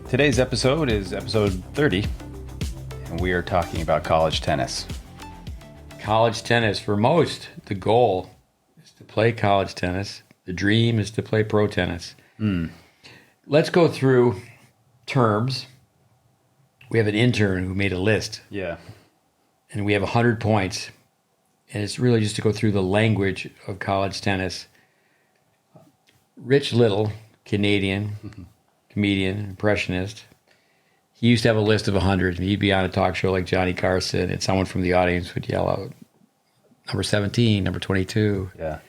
Today's episode is episode 30, and we are talking about college tennis. College tennis, for most, the goal is to play college tennis. The dream is to play pro tennis. Let's go through terms. We have an intern who made a list, Yeah. and we have 100 points. And it's really just to go through the language of college tennis. Rich Little, Canadian, comedian, impressionist. He used to have a list of 100, and he'd be on a talk show like Johnny Carson, and someone from the audience would yell out, number 17, number 22. Yeah.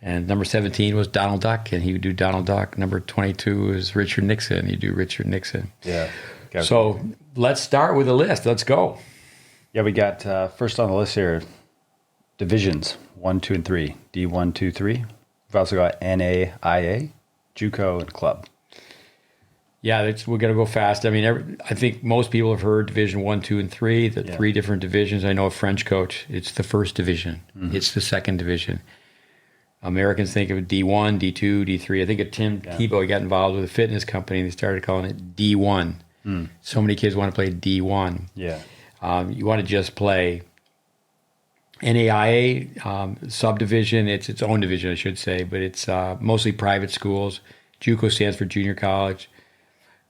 And number 17 was Donald Duck, and he would do Donald Duck. Number 22 was Richard Nixon. He'd do Richard Nixon. Yeah. So let's start with a list. Let's go. Yeah, we got first on the list here, divisions 1, 2, and 3. D1, 2, 3. We've also got NAIA, JUCO, and club. Yeah, we're going to go fast. I mean, I think most people have heard Division 1, 2, and 3, the three different divisions. I know a French coach. It's the first division. It's the second division. Americans think of it D1, D2, D3. I think of Tim Tebow, he got involved with a fitness company, and they started calling it D1. So many kids want to play D1. Yeah. You want to just play NAIA subdivision. It's its own division, I should say, but it's mostly private schools. JUCO stands for junior college.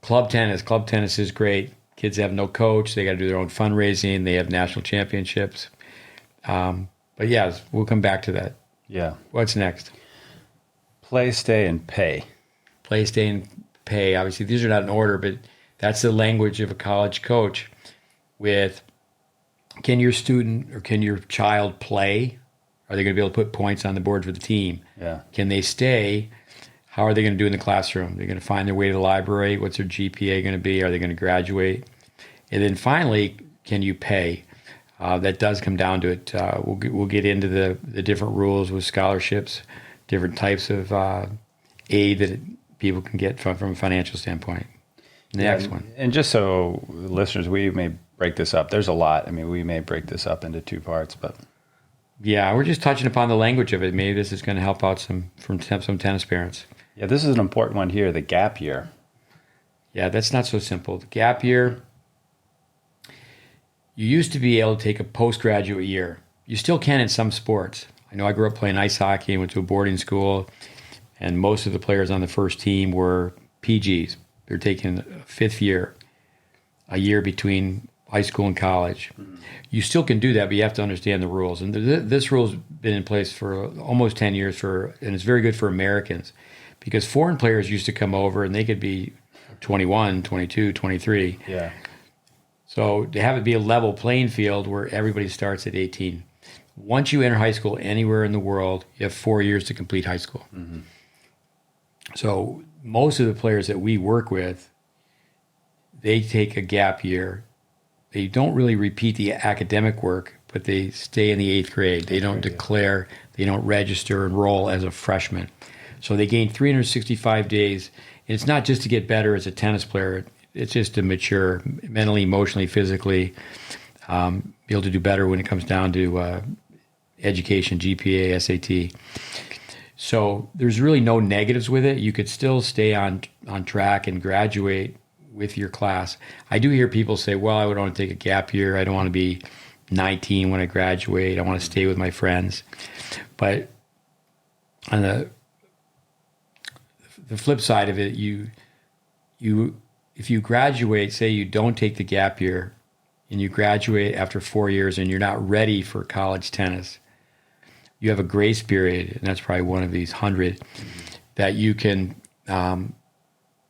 Club tennis is great. Kids have no coach. They got to do their own fundraising. They have national championships. But yeah, we'll come back to that. Yeah. What's next? Play, stay, and pay. Play, stay, and pay. Obviously, these are not in order, but that's the language of a college coach. With, can your student or can your child play? Are they going to be able to put points on the board for the team? Yeah. Can they stay? How are they going to do in the classroom? They're going to find their way to the library. What's their GPA going to be? Are they going to graduate? And then finally, can you pay? That does come down to it. We'll get into the different rules with scholarships, different types of aid that people can get from a financial standpoint. Next one. And just so listeners, we may break this up. There's a lot. I mean, we may break this up into two parts, but yeah, we're just touching upon the language of it. Maybe this is going to help out some tennis parents. yeah, this is an important one here, the gap year. Yeah, that's not so simple. The gap year, you used to be able to take a postgraduate year. You still can in some sports. I know I grew up playing ice hockey and went to a boarding school, and most of the players on the first team were PGs. They're taking a fifth year, a year between high school and college. You still can do that, but you have to understand the rules. And this rule's been in place for almost 10 years, and it's very good for Americans, because foreign players used to come over and they could be 21, 22, 23. Yeah. So to have it be a level playing field where everybody starts at 18. Once you enter high school anywhere in the world, you have 4 years to complete high school. So most of the players that we work with, they take a gap year. They don't really repeat the academic work, but they stay in the 8th grade. They don't declare, they don't register, enroll as a freshman. So they gain 365 days. And it's not just to get better as a tennis player. It's just to mature mentally, emotionally, physically, be able to do better when it comes down to education, GPA, SAT. So there's really no negatives with it. You could still stay on track and graduate with your class. I do hear people say, well, I would want to take a gap year. I don't want to be 19 when I graduate. I want to stay with my friends. But on the flip side of it, if you graduate, say you don't take the gap year, and you graduate after 4 years and you're not ready for college tennis, you have a grace period, and that's probably one of these 100, that you can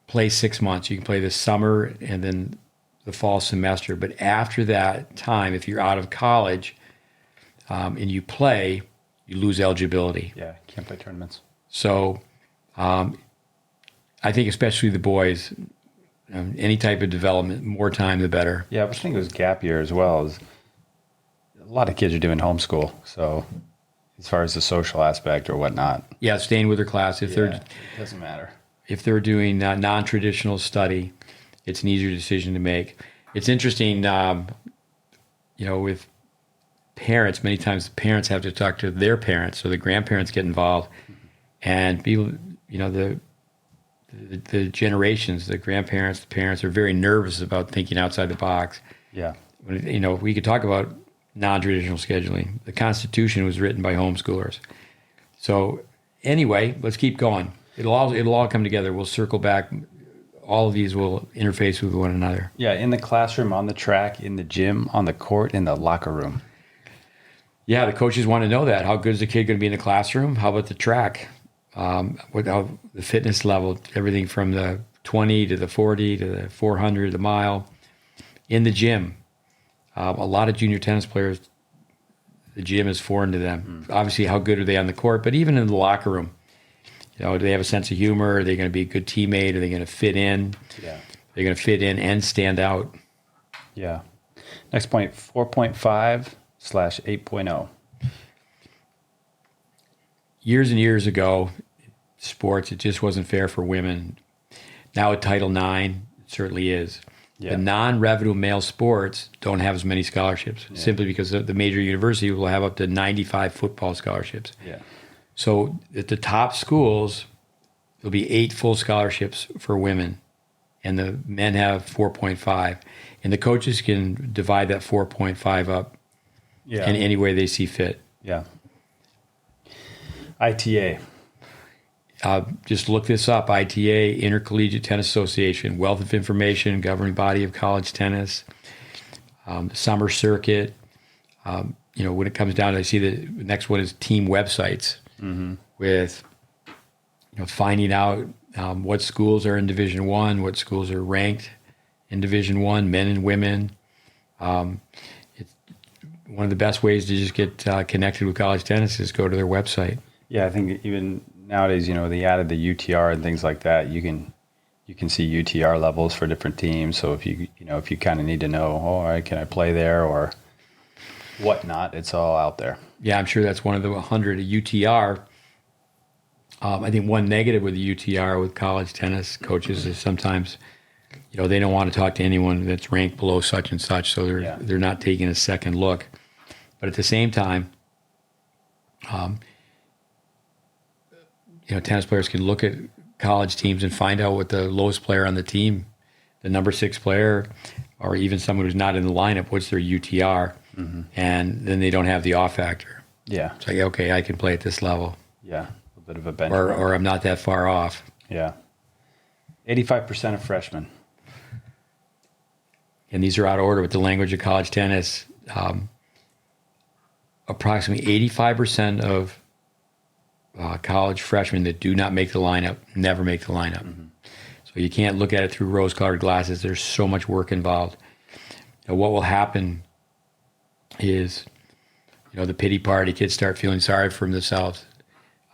play 6 months. You can play the summer and then the fall semester. But after that time, if you're out of college and you play, you lose eligibility. Yeah, can't play tournaments. So I think especially the boys, any type of development, more time the better. Yeah, I was thinking it was gap year as well. A lot of kids are doing homeschool, so as far as the social aspect or whatnot. Yeah, staying with their class. It doesn't matter. If they're doing non-traditional study, it's an easier decision to make. It's interesting, with parents, many times the parents have to talk to their parents, so the grandparents get involved, and people, the the generations, the grandparents, the parents are very nervous about thinking outside the box. Yeah. We could talk about non-traditional scheduling. The Constitution was written by homeschoolers. So anyway, let's keep going. It'll all come together. We'll circle back. All of these will interface with one another. Yeah. In the classroom, on the track, in the gym, on the court, in the locker room. Yeah, the coaches want to know that. How good is the kid going to be in the classroom? How about the track? How the fitness level, everything from the 20 to the 40 to the 400, the mile. In the gym, a lot of junior tennis players, the gym is foreign to them. Obviously, how good are they on the court? But even in the locker room, do they have a sense of humor? Are they going to be a good teammate? Are they going to fit in? Yeah. They're going to fit in and stand out. Yeah. Next point, 4.5/8.0. Years and years ago, sports, it just wasn't fair for women. Now at Title IX, it certainly is. Yeah. The non-revenue male sports don't have as many scholarships, simply because the major university will have up to 95 football scholarships. Yeah. So at the top schools, there'll be 8 full scholarships for women, and the men have 4.5. And the coaches can divide that 4.5 up Yeah. in any way they see fit. Yeah. ITA. Just look this up, ITA, Intercollegiate Tennis Association, wealth of information, governing body of college tennis, summer circuit. When it comes down to, I see the next one is team websites with, finding out what schools are in Division I, what schools are ranked in Division I, men and women. It's one of the best ways to just get connected with college tennis is go to their website. Yeah, I think even nowadays, they added the UTR and things like that. You can see UTR levels for different teams. So if you kind of need to know, all right, can I play there or whatnot? It's all out there. Yeah, I'm sure that's one of the 100 UTR. I think one negative with the UTR with college tennis coaches is sometimes, they don't want to talk to anyone that's ranked below such and such. So they're not taking a second look. But at the same time, tennis players can look at college teams and find out what the lowest player on the team, the number 6 player, or even someone who's not in the lineup, what's their UTR, and then they don't have the off factor. Yeah. It's like, okay, I can play at this level. Yeah. A bit of a bench. Or I'm not that far off. Yeah. 85% of freshmen. And these are out of order with the language of college tennis. Approximately 85% of college freshmen that do not make the lineup never make the lineup. So you can't look at it through rose-colored glasses. There's so much work involved. What will happen is, the pity party, kids start feeling sorry for themselves.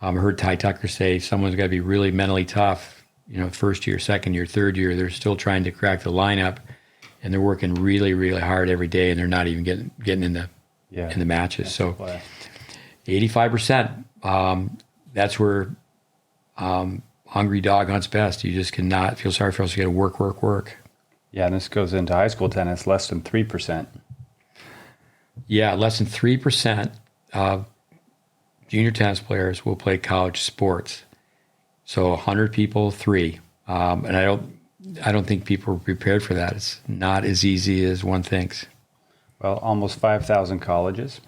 I heard Ty Tucker say someone's got to be really mentally tough. First year, second year, third year, they're still trying to crack the lineup, and they're working really, really hard every day, and they're not even getting in the matches. So 85%. That's where hungry dog hunts best. You just cannot feel sorry for us. You got to work. Yeah, and this goes into high school tennis, less than 3%. Yeah, less than 3% of junior tennis players will play college sports. So 100 people, 3. And I don't think people are prepared for that. It's not as easy as one thinks. Well, almost 5,000 colleges.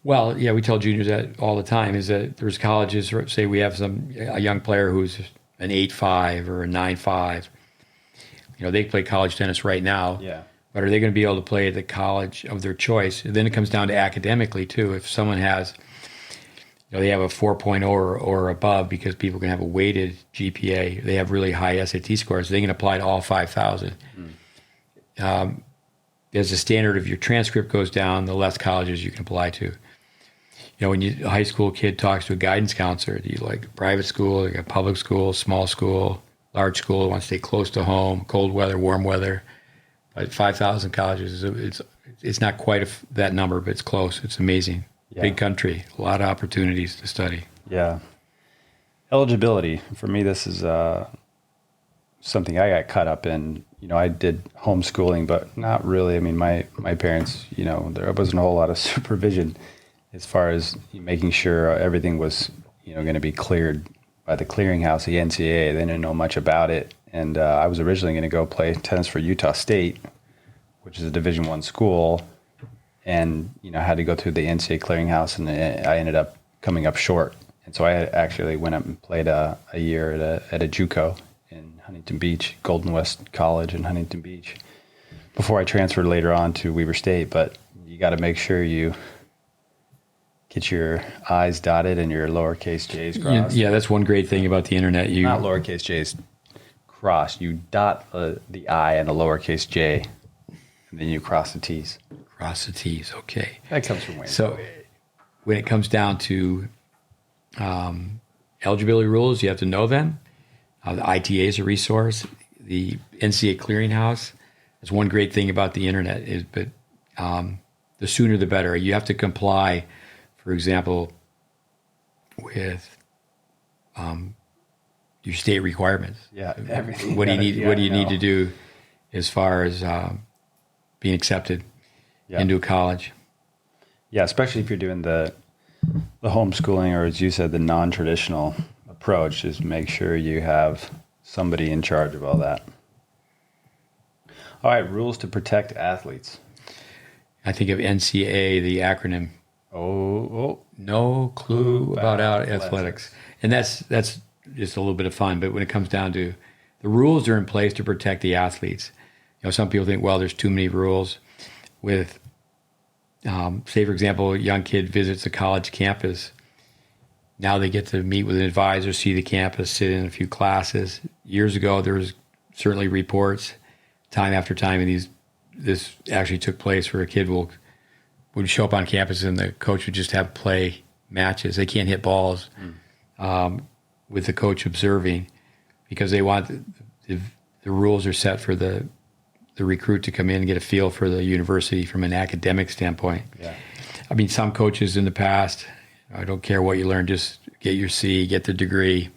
Well, yeah, we tell juniors that all the time, is that there's colleges, say we have a young player who's an 8.5 or a 9.5. They play college tennis right now. Yeah. But are they going to be able to play at the college of their choice? And then it comes down to academically, too. If someone has, they have a 4.0 or above, because people can have a weighted GPA, they have really high SAT scores, they can apply to all 5,000. As the standard of your transcript goes down, the less colleges you can apply to. When a high school kid talks to a guidance counselor, do you like private school, like a public school, small school, large school, want to stay close to home, cold weather, warm weather? But 5,000 colleges, it's not quite that number, but it's close. It's amazing. Yeah. Big country, a lot of opportunities to study. Yeah. Eligibility. For me, this is something I got caught up in. I did homeschooling, but not really. I mean, my parents, there wasn't a whole lot of supervision as far as making sure everything was, going to be cleared by the clearinghouse, the NCAA. They didn't know much about it, and I was originally going to go play tennis for Utah State, which is a Division I school, and had to go through the NCAA clearinghouse, and I ended up coming up short. And so I actually went up and played a year at a JUCO in Huntington Beach, Golden West College in Huntington Beach, before I transferred later on to Weber State. But you got to make sure you get your I's dotted and your lowercase j's crossed. Yeah, that's one great thing about the internet. Not lowercase j's crossed. You dot the I and a lowercase j, and then you cross the t's. Cross the t's, okay. That comes from Wayne. So when it comes down to eligibility rules, you have to know them. The ITA is a resource. The NCAA clearinghouse is one great thing about the internet. But the sooner the better. You have to comply, for example, with your state requirements. Yeah, everything. What do you need? What do you need to do as far as being accepted into a college? Yeah, especially if you're doing the homeschooling, or as you said, the non-traditional approach, is make sure you have somebody in charge of all that. All right, rules to protect athletes. I think of NCAA, the acronym. No clue about athletics. And that's just a little bit of fun. But when it comes down to the rules are in place to protect the athletes. Some people think, well, there's too many rules. With, say, for example, a young kid visits a college campus. Now they get to meet with an advisor, see the campus, sit in a few classes. Years ago, there was certainly reports, time after time, and this actually took place where a kid would show up on campus and the coach would just have play matches. They can't hit balls with the coach observing, because they want the rules are set for the recruit to come in and get a feel for the university from an academic standpoint. Yeah. I mean, some coaches in the past, I don't care what you learn, just get your C, get the degree.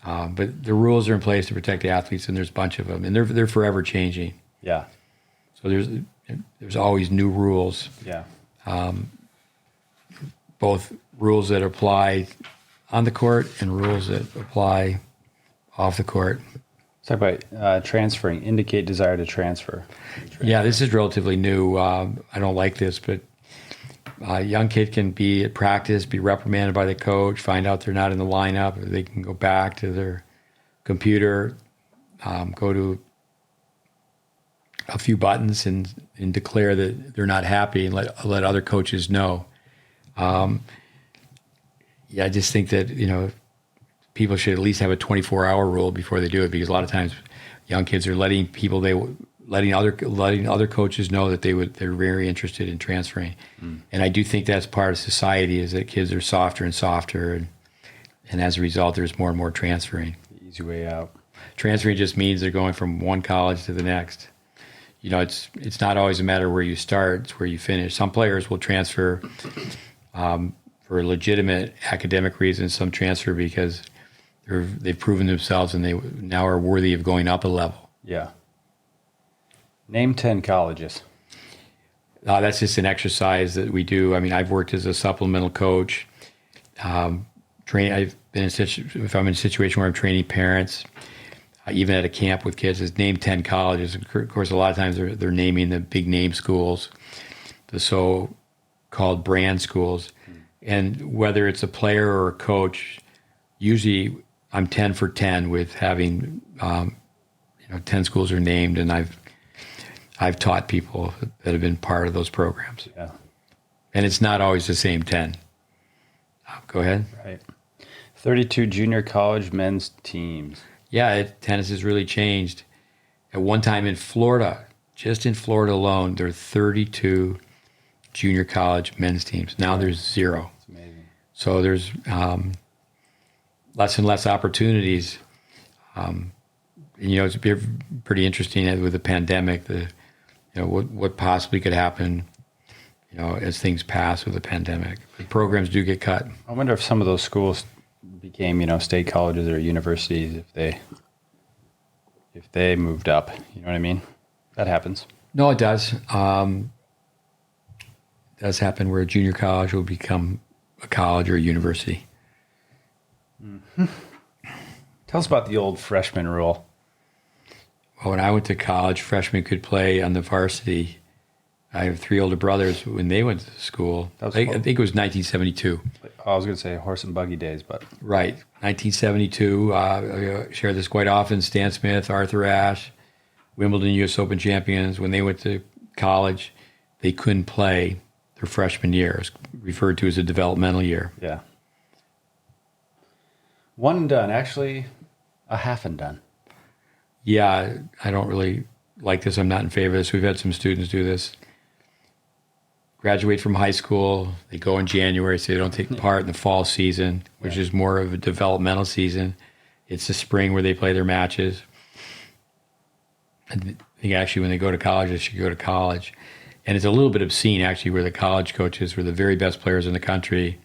But the rules are in place to protect the athletes, and there's a bunch of them, and they're forever changing. Yeah. So there's always new rules. Yeah. Both rules that apply on the court and rules that apply off the court. Let's talk about transferring. Indicate desire to transfer. Yeah, this is relatively new. I don't like this, but a young kid can be at practice, be reprimanded by the coach, find out they're not in the lineup. They can go back to their computer, go to a few buttons and declare that they're not happy, and let other coaches know. I just think that, people should at least have a 24-hour rule before they do it, because a lot of times young kids are letting other coaches know that they're very interested in transferring. And I do think that's part of society, is that kids are softer and softer, and as a result, there's more and more transferring. The easy way out. Transferring just means they're going from one college to the next. It's not always a matter where you start, it's where you finish. Some players will transfer for legitimate academic reasons. Some transfer because they've proven themselves and they now are worthy of going up a level. Yeah. Name 10 colleges. That's just an exercise that we do. I mean, I've worked as a supplemental coach. I've been if I'm in a situation where I'm training parents, even at a camp with kids, is name 10 colleges. Of course, a lot of times they're naming the big name schools, the so-called brand schools. And whether it's a player or a coach, usually I'm 10 for 10 with having, 10 schools are named, and I've taught people that have been part of those programs. Yeah. And it's not always the same 10. Go ahead. Right. 32 junior college men's teams. Yeah, tennis has really changed. At one time in Florida, just in Florida alone, there are 32 junior college men's teams. Now there's 0. It's amazing. So there's less and less opportunities. It's pretty interesting with the pandemic, what possibly could happen, as things pass with the pandemic. The programs do get cut. I wonder if some of those schools became, state colleges or universities if they moved up. You know what I mean? That happens. No, it does. It does happen where a junior college will become a college or a university. Mm-hmm. Tell us about the old freshman rule. Well, when I went to college, freshmen could play on the varsity. I have 3 older brothers. When they went to school, That was I cool. think it was 1972. I was going to say horse and buggy days, but Right, 1972. I share this quite often. Stan Smith, Arthur Ashe, Wimbledon U.S. Open champions. When they went to college, they couldn't play their freshman year. It's referred to as a developmental year. yeah. One and done. Actually, a half and done. Yeah, I don't really like this. I'm not in favor of this. We've had some students do this. Graduate from high school, they go in January, so they don't take part in the fall season, which is more of a developmental season. It's the spring where they play their matches. I think actually when they go to college, they should go to college. And it's a little bit obscene actually where the college coaches were the very best players in the country.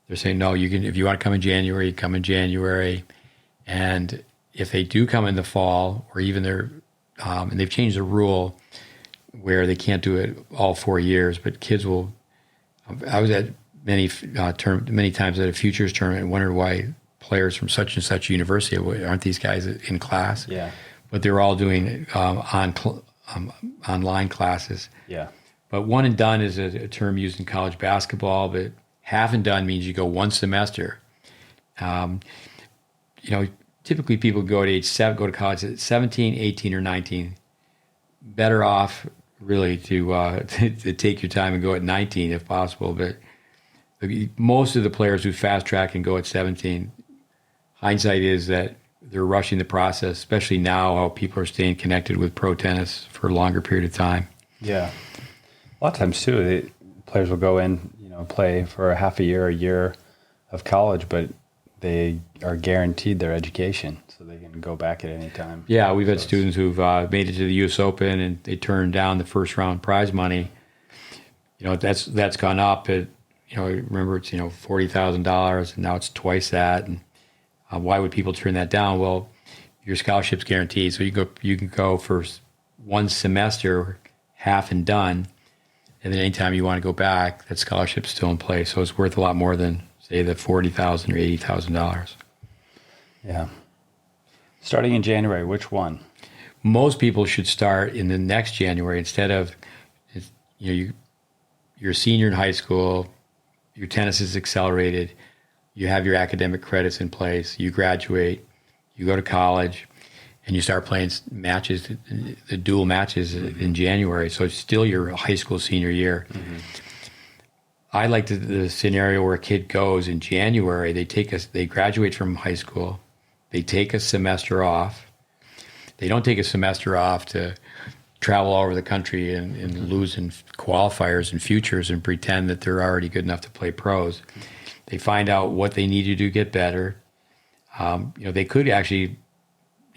They're saying, no, you can, if you want to come in January, come in January. And if they do come in the fall or even and they've changed the rule where they can't do it all 4 years, but kids will. I was at many times at a futures tournament and wondered why players from such and such university aren't these guys in class? Yeah. But they're all doing online classes. Yeah. But one and done is a term used in college basketball, but half and done means you go one semester. Typically people go to college at 17, 18, or 19. Better off really to take your time and go at 19 if possible. But most of the players who fast track and go at 17, hindsight is that they're rushing the process, especially now how people are staying connected with pro tennis for a longer period of time. Yeah. A lot of times too, players will go in, play for a half a year of college, but they are guaranteed their education, so they can go back at any time. Yeah, we've had students who've made it to the U.S. Open and they turned down the first round prize money. That's gone up. Remember it's $40,000 and now it's twice that. And why would people turn that down? Well, your scholarship's guaranteed, so you can go for one semester, half and done, and then anytime you want to go back, that scholarship's still in place. So it's worth a lot more than say the $40,000 or $80,000. Yeah. Starting in January, which one? Most people should start in the next January instead of, you're a senior in high school, your tennis is accelerated, you have your academic credits in place, you graduate, you go to college, and you start playing matches, the dual matches in January. So it's still your high school senior year. Mm-hmm. I like the scenario where a kid goes in January, they graduate from high school, they take a semester off. They don't take a semester off to travel all over the country and lose in qualifiers and futures and pretend that they're already good enough to play pros. They find out what they need to do to get better. They could actually,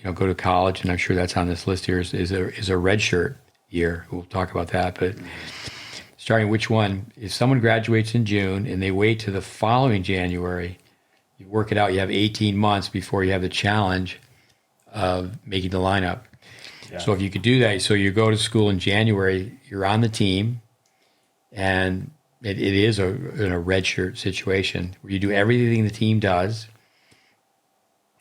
go to college, and I'm sure that's on this list here, is a redshirt year. We'll talk about that, but starting which one, if someone graduates in June and they wait to the following January, you work it out, you have 18 months before you have the challenge of making the lineup. Yeah. So if you could do that, so you go to school in January, you're on the team, and it is a redshirt situation where you do everything the team does,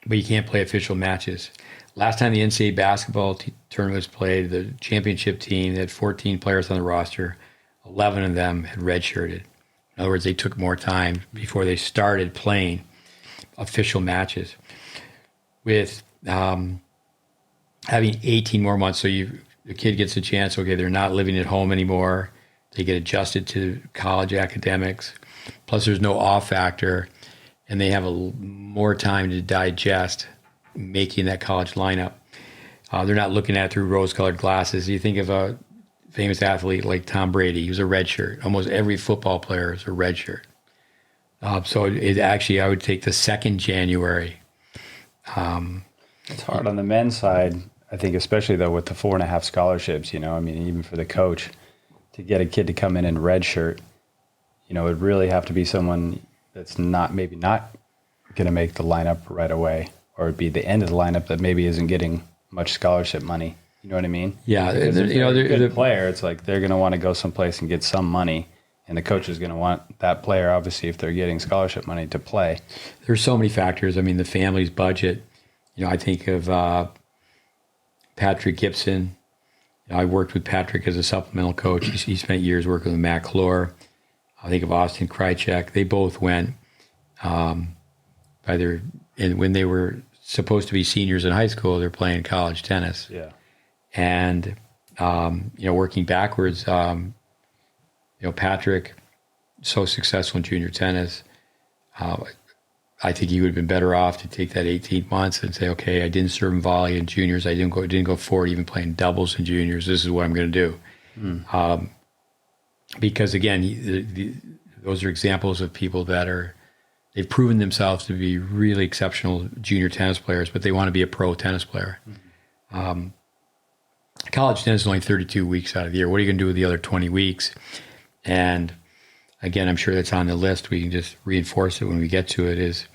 but you can't play official matches. Last time the NCAA basketball tournament was played, the championship team had 14 players on the roster. 11 of them had redshirted. In other words, they took more time before they started playing official matches. With having 18 more months, so the kid gets a chance, okay, they're not living at home anymore. They get adjusted to college academics. Plus, there's no off factor, and they have more time to digest making that college lineup. They're not looking at it through rose-colored glasses. You think of a famous athlete like Tom Brady. He was a redshirt. Almost every football player is a redshirt. So it actually, I would take the second January. It's hard on the men's side, I think, especially though with the 4.5 scholarships. Even for the coach, to get a kid to come in redshirt, it'd really have to be someone that's maybe not going to make the lineup right away, or it'd be the end of the lineup that maybe isn't getting much scholarship money. You know what I mean? Yeah, because if they're a good player, it's like they're going to want to go someplace and get some money, and the coach is going to want that player, obviously, if they're getting scholarship money, to play. There's so many factors. I mean, the family's budget. I think of Patrick Gibson. I worked with Patrick as a supplemental coach. He spent years working with Matt Clore. I think of Austin Krychek. They both went when they were supposed to be seniors in high school, they're playing college tennis. Yeah. And, working backwards, Patrick, so successful in junior tennis. I think he would have been better off to take that 18 months and say, okay, I didn't serve in volley in juniors. I didn't go forward, even playing doubles in juniors. This is what I'm going to do. Because again, those are examples of people they've proven themselves to be really exceptional junior tennis players, but they want to be a pro tennis player. College tennis is only 32 weeks out of the year. What are you going to do with the other 20 weeks? And again, I'm sure that's on the list. We can just reinforce it when we get to it.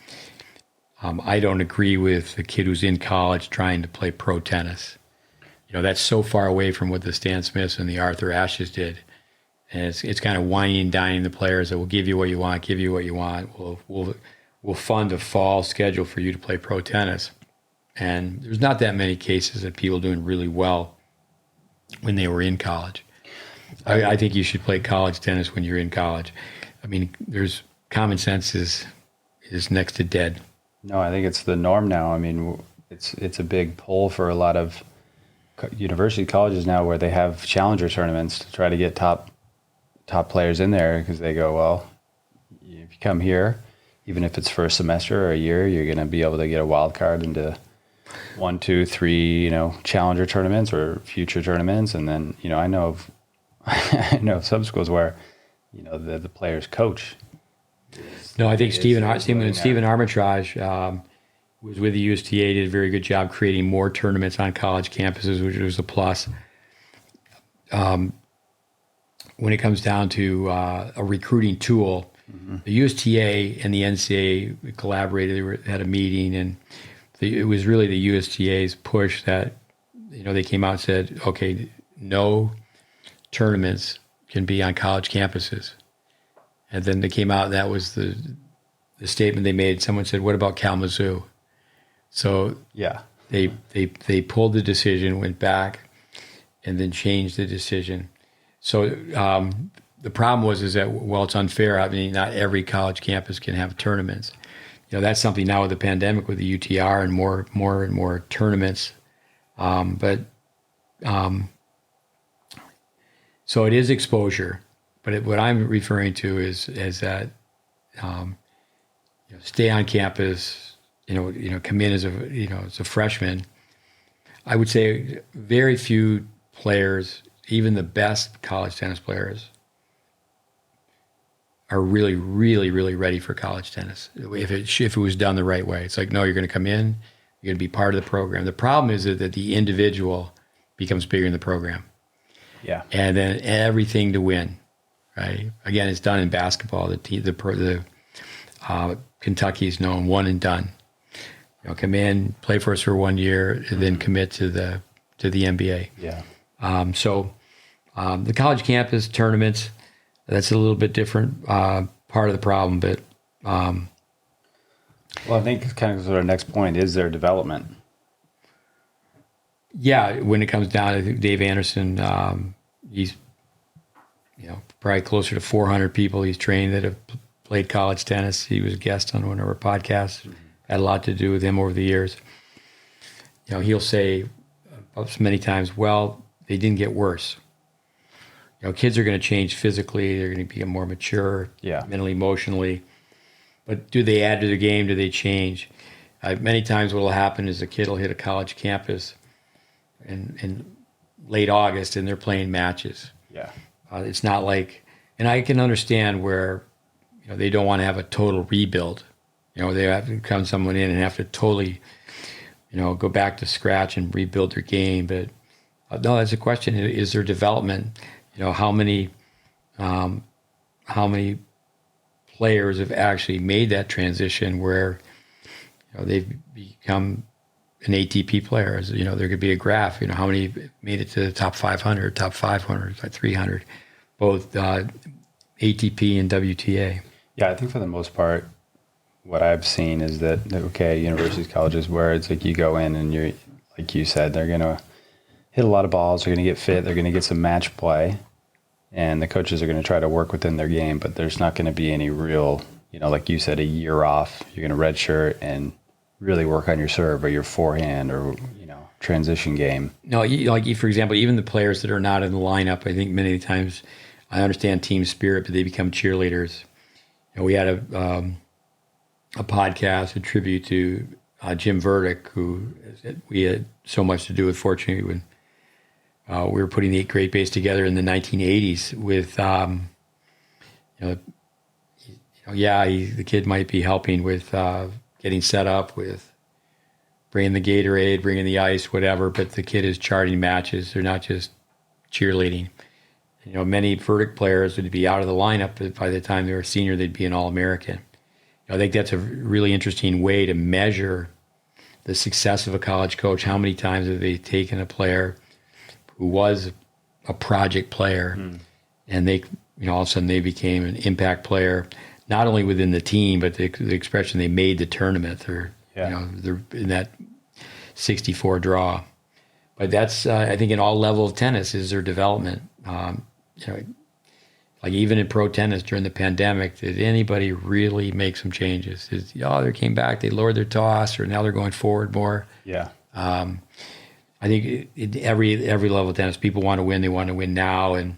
I don't agree with the kid who's in college trying to play pro tennis. That's so far away from what the Stan Smiths and the Arthur Ashes did. And it's kind of whining and dining the players that will give you what you want, give you what you want. We'll fund a fall schedule for you to play pro tennis. And there's not that many cases of people doing really well when they were in college. I think you should play college tennis when you're in college. I mean, there's common sense is next to dead. No, I think it's the norm now. I mean, it's a big pull for a lot of university colleges now where they have challenger tournaments to try to get top players in there, because they go, well, if you come here, even if it's for a semester or a year, you're going to be able to get a wild card into 1, 2, 3, challenger tournaments or future tournaments. And then, I know of some schools where, the players coach. No, I think Stephen Armitage was with the USTA, did a very good job creating more tournaments on college campuses, which was a plus. When it comes down to a recruiting tool, the USTA and the NCAA collaborated. They had a meeting, and it was really the USTA's push that, they came out and said, okay, no tournaments can be on college campuses. And then they came out, and that was the statement they made. Someone said, what about Kalamazoo? So yeah, they pulled the decision, went back, and then changed the decision. So the problem is that, well, it's unfair. I mean, not every college campus can have tournaments. That's something now with the pandemic, with the UTR and more and more tournaments. So it is exposure. But what I'm referring to is that stay on campus. Come in as a freshman. I would say very few players, even the best college tennis players, are really, really, really ready for college tennis. If it was done the right way, it's like, no, you're going to come in, you're going to be part of the program. The problem is that the individual becomes bigger in the program. Yeah, and then everything to win. Right. Again, it's done in basketball. The Kentucky is known one and done. Come in, play for us for 1 year, and then commit to the NBA. Yeah. So the college campus tournaments, that's a little bit different part of the problem. But well, I think kind of our next point is their development. Yeah, when it comes down to Dave Anderson, he's probably closer to 400 people he's trained that have played college tennis. He was a guest on one of our podcasts. Had a lot to do with him over the years. He'll say many times, well, they didn't get worse. Kids are going to change physically. They're going to become more mature, mentally, emotionally. But do they add to the game? Do they change? Many times what will happen is a kid will hit a college campus in late August and they're playing matches. Yeah. It's not like, and I can understand where, they don't want to have a total rebuild. They have to come someone in and have to totally, go back to scratch and rebuild their game. But no, that's a question. Is there development? How many players have actually made that transition where, they've become an ATP player? There could be a graph, how many made it to the top 500, top 500, top 300, both ATP and WTA. Yeah, I think for the most part, what I've seen is that, okay, universities, colleges, where it's like you go in and you're, like you said, they're going to hit a lot of balls, they're going to get fit, they're going to get some match play, and the coaches are going to try to work within their game, but there's not going to be any real, like you said, a year off. You're going to redshirt and really work on your serve or your forehand or, transition game. No, for example, even the players that are not in the lineup, I think many times I understand team spirit, but they become cheerleaders. We had a podcast, a tribute to Jim Verdick, who we had so much to do with. Fortunately, when we were putting the 8th grade base together in the 1980s with, the kid might be helping with getting set up with bringing the Gatorade, bringing the ice, whatever, but the kid is charting matches. They're not just cheerleading. Many Verdict players would be out of the lineup, but by the time they were a senior, they'd be an All-American. I think that's a really interesting way to measure the success of a college coach. How many times have they taken a player who was a project player and they, all of a sudden they became an impact player, not only within the team, but the expression they made the tournament. They're in that 64 draw. But that's, I think, in all levels of tennis is their development. Like even in pro tennis during the pandemic, did anybody really make some changes? They came back, they lowered their toss, or now they're going forward more. Yeah. I think every level of tennis, people want to win. They want to win now, and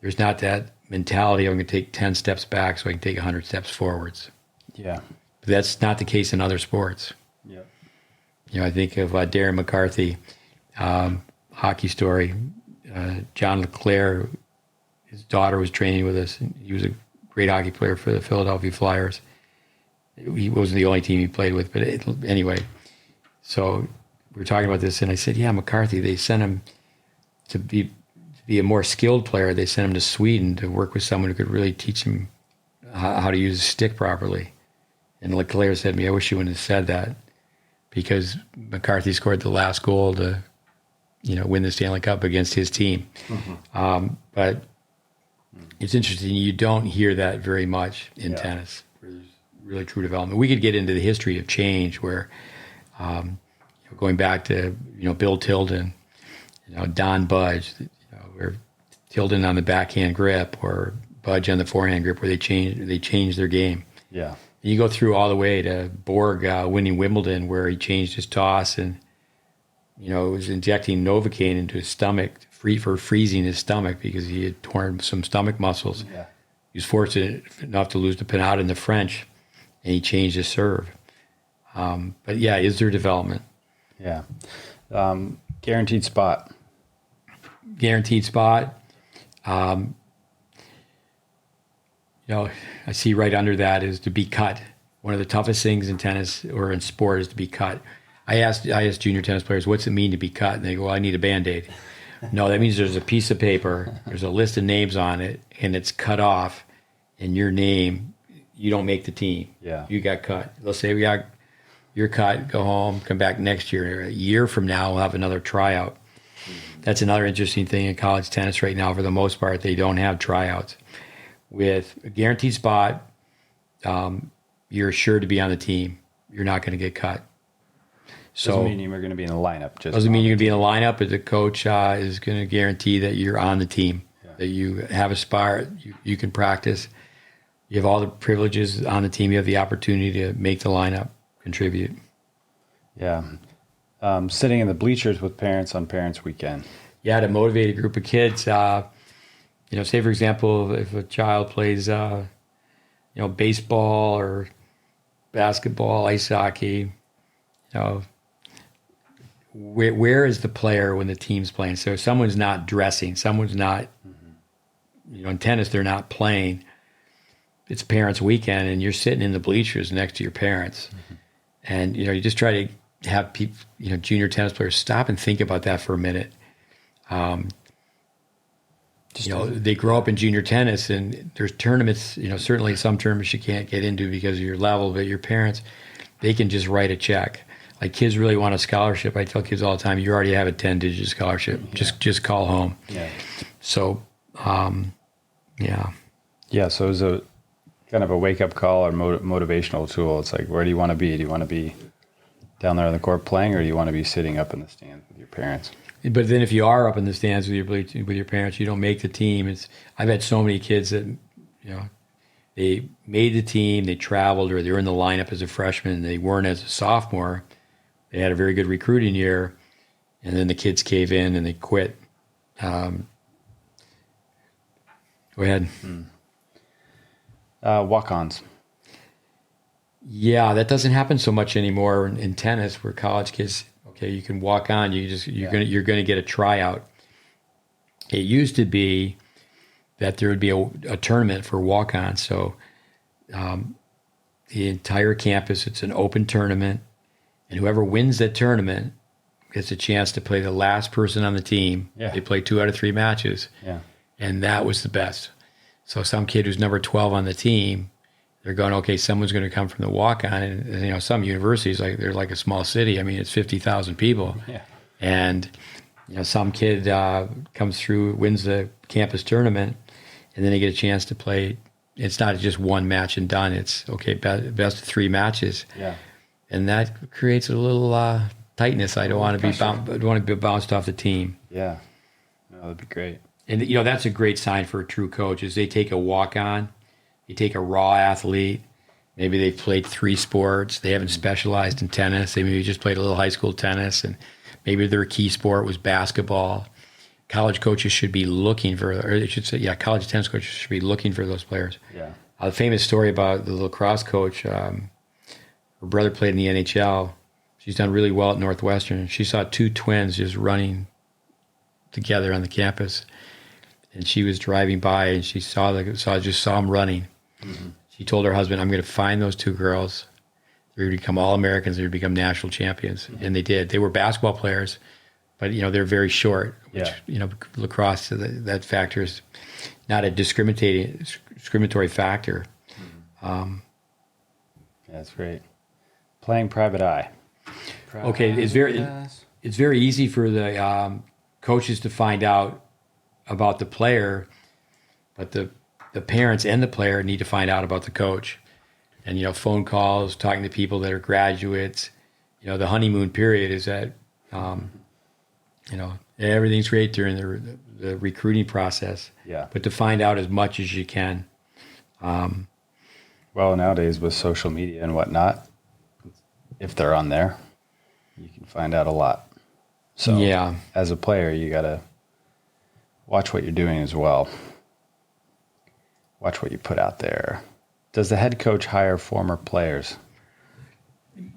there's not that mentality. I'm going to take 10 steps back so I can take 100 steps forwards. Yeah. But that's not the case in other sports. Yeah. I think of Darren McCarthy, hockey story. John LeClaire, his daughter was training with us. He was a great hockey player for the Philadelphia Flyers. He wasn't the only team he played with, but anyway. So we were talking about this, and I said, yeah, McCarthy, they sent him to be a more skilled player. They sent him to Sweden to work with someone who could really teach him how to use a stick properly. And LeClaire said to me, I wish you wouldn't have said that, because McCarthy scored the last goal to, win the Stanley Cup against his team. Mm-hmm. But it's interesting. You don't hear that very much in tennis. Where there's really true development. We could get into the history of change where, going back to, Bill Tilden, Don Budge, where Tilden on the backhand grip or Budge on the forehand grip, where they changed their game. Yeah. You go through all the way to Borg winning Wimbledon, where he changed his toss and, was injecting Novocaine into his stomach for freezing his stomach because he had torn some stomach muscles. Yeah. He was fortunate enough to lose to Pinot in the French, and he changed his serve. But yeah, is there development? Yeah. Guaranteed spot. Guaranteed spot. I see right under that is to be cut. One of the toughest things in tennis or in sport is to be cut. I asked junior tennis players, what's it mean to be cut? And they go, well, I need a Band-Aid. No, that means there's a piece of paper, there's a list of names on it, and it's cut off, and your name, you don't make the team. Yeah. You got cut. They'll say, you're cut, go home, come back next year. A year from now, we'll have another tryout. That's another interesting thing in college tennis right now. For the most part, they don't have tryouts. With a guaranteed spot, you're sure to be on the team. You're not going to get cut. So Doesn't mean you're going to be in the lineup. Doesn't mean you're going to be in the lineup, but the coach is going to guarantee that you're on the team, that you have a spot, you can practice. You have all the privileges on the team. You have the opportunity to make the lineup, contribute. Yeah. Sitting in the bleachers with parents on Parents Weekend. Yeah, to motivate a group of kids. Say, for example, if a child plays, baseball or basketball, ice hockey, where is the player when the team's playing? So if someone's not dressing, someone's not, in tennis, they're not playing. It's Parents Weekend, and you're sitting in the bleachers next to your parents. Mm-hmm. And, you just try to have people, junior tennis players stop and think about that for a minute. They grow up in junior tennis, and there's tournaments, certainly some tournaments you can't get into because of your level, but your parents, they can just write a check. Like kids really want a scholarship. I tell kids all the time, you already have a 10-digit scholarship. Yeah. Just call home. Yeah. So, yeah. Yeah. So as a kind of a wake up call or motivational tool. It's like, where do you want to be? Do you want to be down there on the court playing, or do you want to be sitting up in the stands with your parents? But then if you are up in the stands with your parents, you don't make the team. I've had so many kids that, they made the team, they traveled, or they were in the lineup as a freshman, and they weren't as a sophomore. They had a very good recruiting year, and then the kids cave in and they quit. Go ahead. Walk-ons. Yeah, that doesn't happen so much anymore in tennis, where college kids, okay, you can walk on. You're gonna get a tryout. It used to be that there would be a tournament for walk-ons. So the entire campus, it's an open tournament, and whoever wins that tournament gets a chance to play the last person on the team. Yeah. They play 2 out of 3 matches, and that was the best. So some kid who's number 12 on the team, they're going, okay, someone's going to come from the walk-on. And some universities, they're like a small city. I mean, it's 50,000 people. Yeah. And, some kid comes through, wins the campus tournament, and then they get a chance to play. It's not just one match and done. It's, okay, best of 3 matches. Yeah. And that creates a little tightness. I don't want to be bounced off the team. Yeah. No, that'd be great. And, that's a great sign for a true coach is they take a walk-on, they take a raw athlete. Maybe they've played 3 sports. They haven't specialized in tennis. They maybe just played a little high school tennis, and maybe their key sport was basketball. College coaches should be looking for, or they should say, college tennis coaches should be looking for those players. Yeah. A famous story about the lacrosse coach, her brother played in the NHL. She's done really well at Northwestern. She saw 2 twins just running together on the campus. And she was driving by, and she saw them running. Mm-hmm. She told her husband, "I'm going to find those 2 girls. They're going to become All-Americans. They're going to become national champions." Mm-hmm. And they did. They were basketball players, but they're very short. Which lacrosse, that factor is not a discriminatory factor. Mm-hmm. That's great. Playing private eye. Okay, it's very easy for the coaches to find out about the player, but the parents and the player need to find out about the coach. And, phone calls, talking to people that are graduates. The honeymoon period is that, everything's great during the recruiting process. Yeah. But to find out as much as you can. Well, nowadays with social media and whatnot, if they're on there, you can find out a lot. So as a player, you got to watch what you're doing as well. Watch what you put out there. Does the head coach hire former players?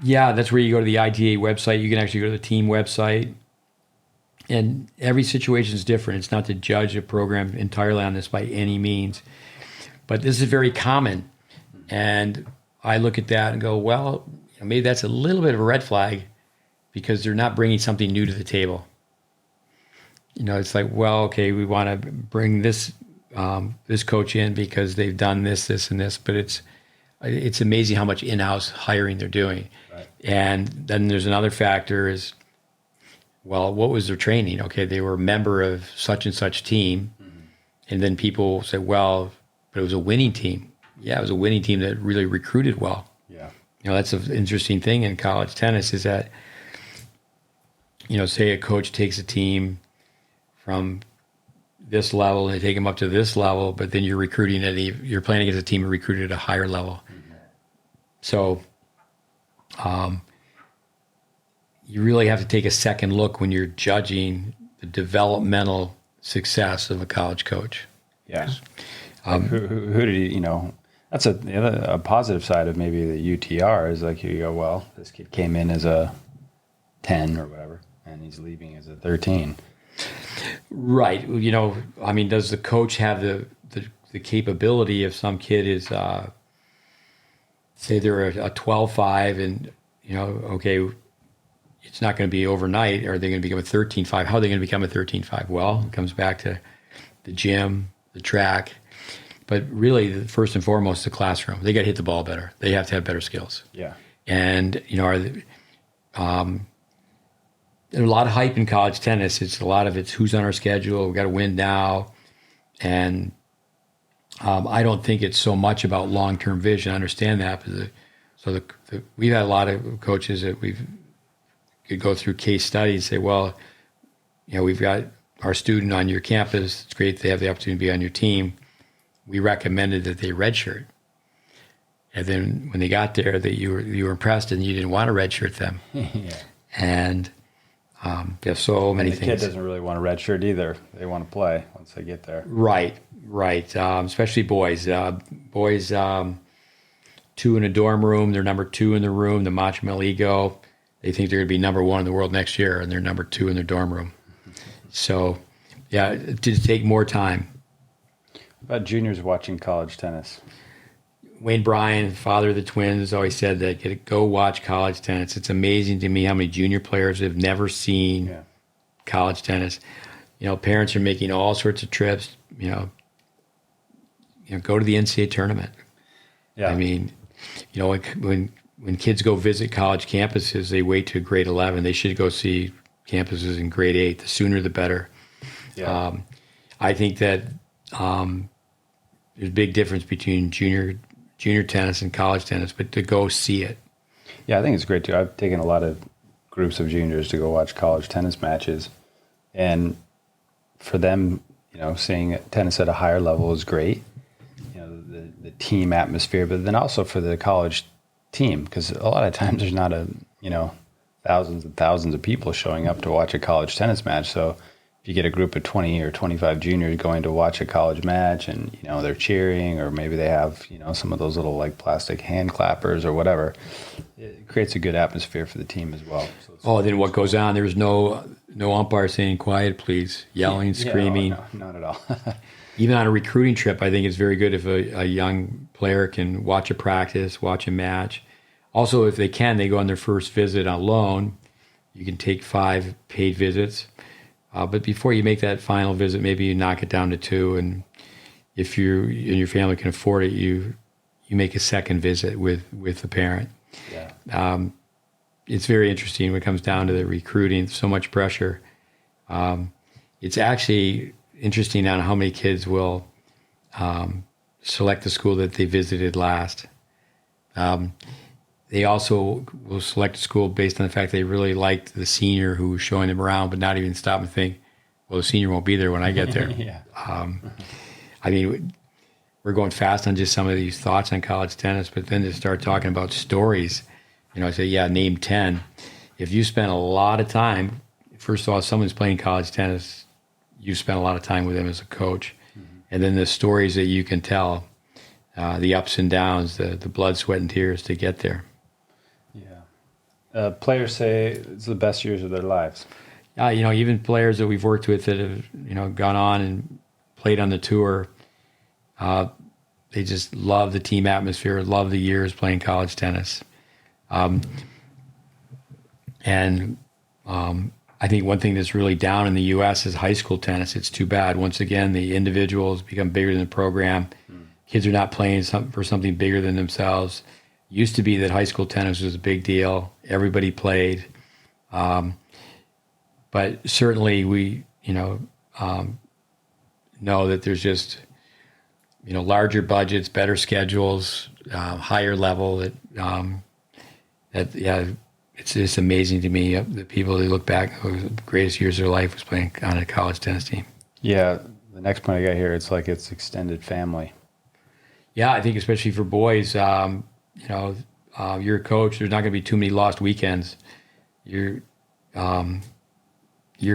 Yeah, that's where you go to the ITA website. You can actually go to the team website. And every situation is different. It's not to judge a program entirely on this by any means. But this is very common. And I look at that and go, well, maybe that's a little bit of a red flag because they're not bringing something new to the table. It's like, well, okay, we want to bring this coach in because they've done this, and this, but it's amazing how much in-house hiring they're doing. Right. And then there's another factor is, well, what was their training? Okay, they were a member of such and such team, and then people say, well, but it was a winning team. Yeah, it was a winning team that really recruited well. Yeah, that's an interesting thing in college tennis is that, say a coach takes a team from this level and they take them up to this level, but then you're you're playing against a team who recruited at a higher level. Mm-hmm. So you really have to take a second look when you're judging the developmental success of a college coach. Yeah. Who did he, that's a positive side of maybe the UTR is like you go, well, this kid came in as a 10 or whatever, and he's leaving as a 13. Right. Does the coach have the capability if some kid is, say they're a 12-5 and, okay, it's not going to be overnight. Are they going to become a 13-5? How are they going to become a 13-5? Well, it comes back to the gym, the track. But really, first and foremost, the classroom. They got to hit the ball better. They have to have better skills. Yeah. And, there's a lot of hype in college tennis. It's who's on our schedule. We got to win now. And I don't think it's so much about long-term vision. I understand that. But we've had a lot of coaches that could go through case studies and say, well, we've got our student on your campus. It's great they have the opportunity to be on your team. We recommended that they redshirt. And then when they got there, that you were impressed and you didn't want to redshirt them. Yeah. And there's so many The things. kid doesn't really want a red shirt either. They want to play once they get there. Right. Especially boys. Boys, 2 in a dorm room. They're number 2 in the room. The macho male ego. They think they're going to be number 1 in the world next year, and they're number 2 in their dorm room. So, yeah, to take more time. About juniors watching college tennis. Wayne Bryan, father of the twins, always said that go watch college tennis. It's amazing to me how many junior players have never seen college tennis. Parents are making all sorts of trips. Go to the NCAA tournament. Yeah. I mean, when kids go visit college campuses, they wait to grade 11. They should go see campuses in grade 8. The sooner, the better. Yeah. I think that there's a big difference between junior tennis and college tennis, but to go see it. Yeah, I think it's great too. I've taken a lot of groups of juniors to go watch college tennis matches, and for them, seeing tennis at a higher level is great. The team atmosphere, but then also for the college team, because a lot of times there's not thousands and thousands of people showing up to watch a college tennis match. So if you get a group of 20 or 25 juniors going to watch a college match and, they're cheering, or maybe they have, some of those little like plastic hand clappers or whatever, it creates a good atmosphere for the team as well. So then what goes on? There's no umpire saying quiet, please, yelling, screaming. No, not at all. Even on a recruiting trip, I think it's very good if a young player can watch a practice, watch a match. Also, if they can, they go on their first visit alone. You can take 5 paid visits. But before you make that final visit, maybe you knock it down to 2. And if you and your family can afford it, you make a second visit with the parent. Yeah. It's very interesting when it comes down to the recruiting. So much pressure. It's actually interesting on how many kids will select the school that they visited last. They also will select a school based on the fact they really liked the senior who was showing them around, but not even stop and think, well, the senior won't be there when I get there. Yeah. I mean, we're going fast on just some of these thoughts on college tennis, but then to start talking about stories, I say, name 10. If you spend a lot of time, first of all, someone's playing college tennis, you spent a lot of time with them as a coach. Mm-hmm. And then the stories that you can tell, the ups and downs, the blood, sweat, and tears to get there. Yeah. Players say it's the best years of their lives. Even players that we've worked with that have, gone on and played on the tour, they just love the team atmosphere, love the years playing college tennis. I think one thing that's really down in the U.S. is high school tennis. It's too bad. Once again, the individuals become bigger than the program. Kids are not playing for something bigger than themselves. Used to be that high school tennis was a big deal. Everybody played. But certainly we, know that there's just, larger budgets, better schedules, higher level it's just amazing to me, the people that look back, the greatest years of their life was playing on a college tennis team. Yeah, the next point I got here, it's like it's extended family. Yeah, I think especially for boys, you're a coach, there's not going to be too many lost weekends. Your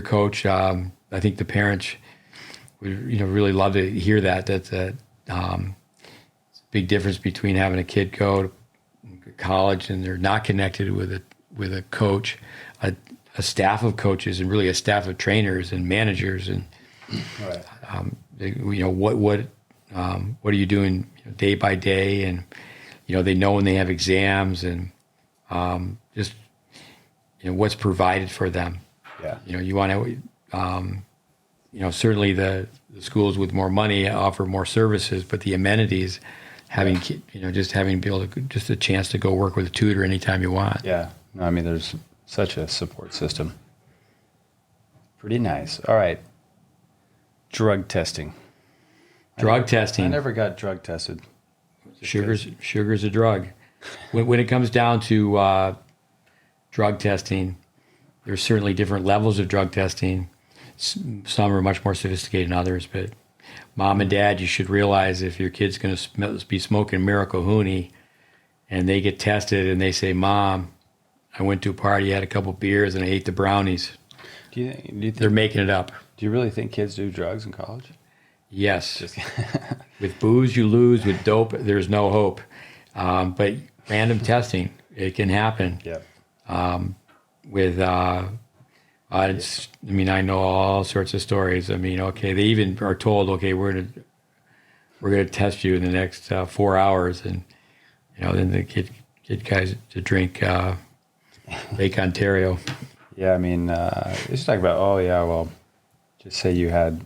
coach, I think the parents would, really love to hear that. It's a big difference between having a kid go to college and they're not connected with a coach, a staff of coaches, and really a staff of trainers and managers, and right. What are you doing day by day, and they know when they have exams, and just what's provided for them. Yeah. You want to certainly the schools with more money offer more services, but the amenities, having just a chance to go work with a tutor anytime you want. Yeah. No, I mean, there's such a support system. Pretty nice. All right. Drug testing. Drug I testing. never got drug tested. Sugar's a drug. When it comes down to drug testing, there's certainly different levels of drug testing. Some are much more sophisticated than others, but mom and dad, you should realize if your kid's going to be smoking Miracle Hoonie and they get tested and they say, Mom, I went to a party, had a couple beers, and I ate the brownies. Do you think They're making it up. Do you really think kids do drugs in college? Yes. Just With booze, you lose. With dope, there's no hope. But random testing, it can happen. Yep. With I know all sorts of stories. I mean, okay, they even are told, okay, we're gonna test you in the next 4 hours, and then they get guys to drink Lake Ontario. Yeah, I mean, just talk about, oh yeah, well, just say you had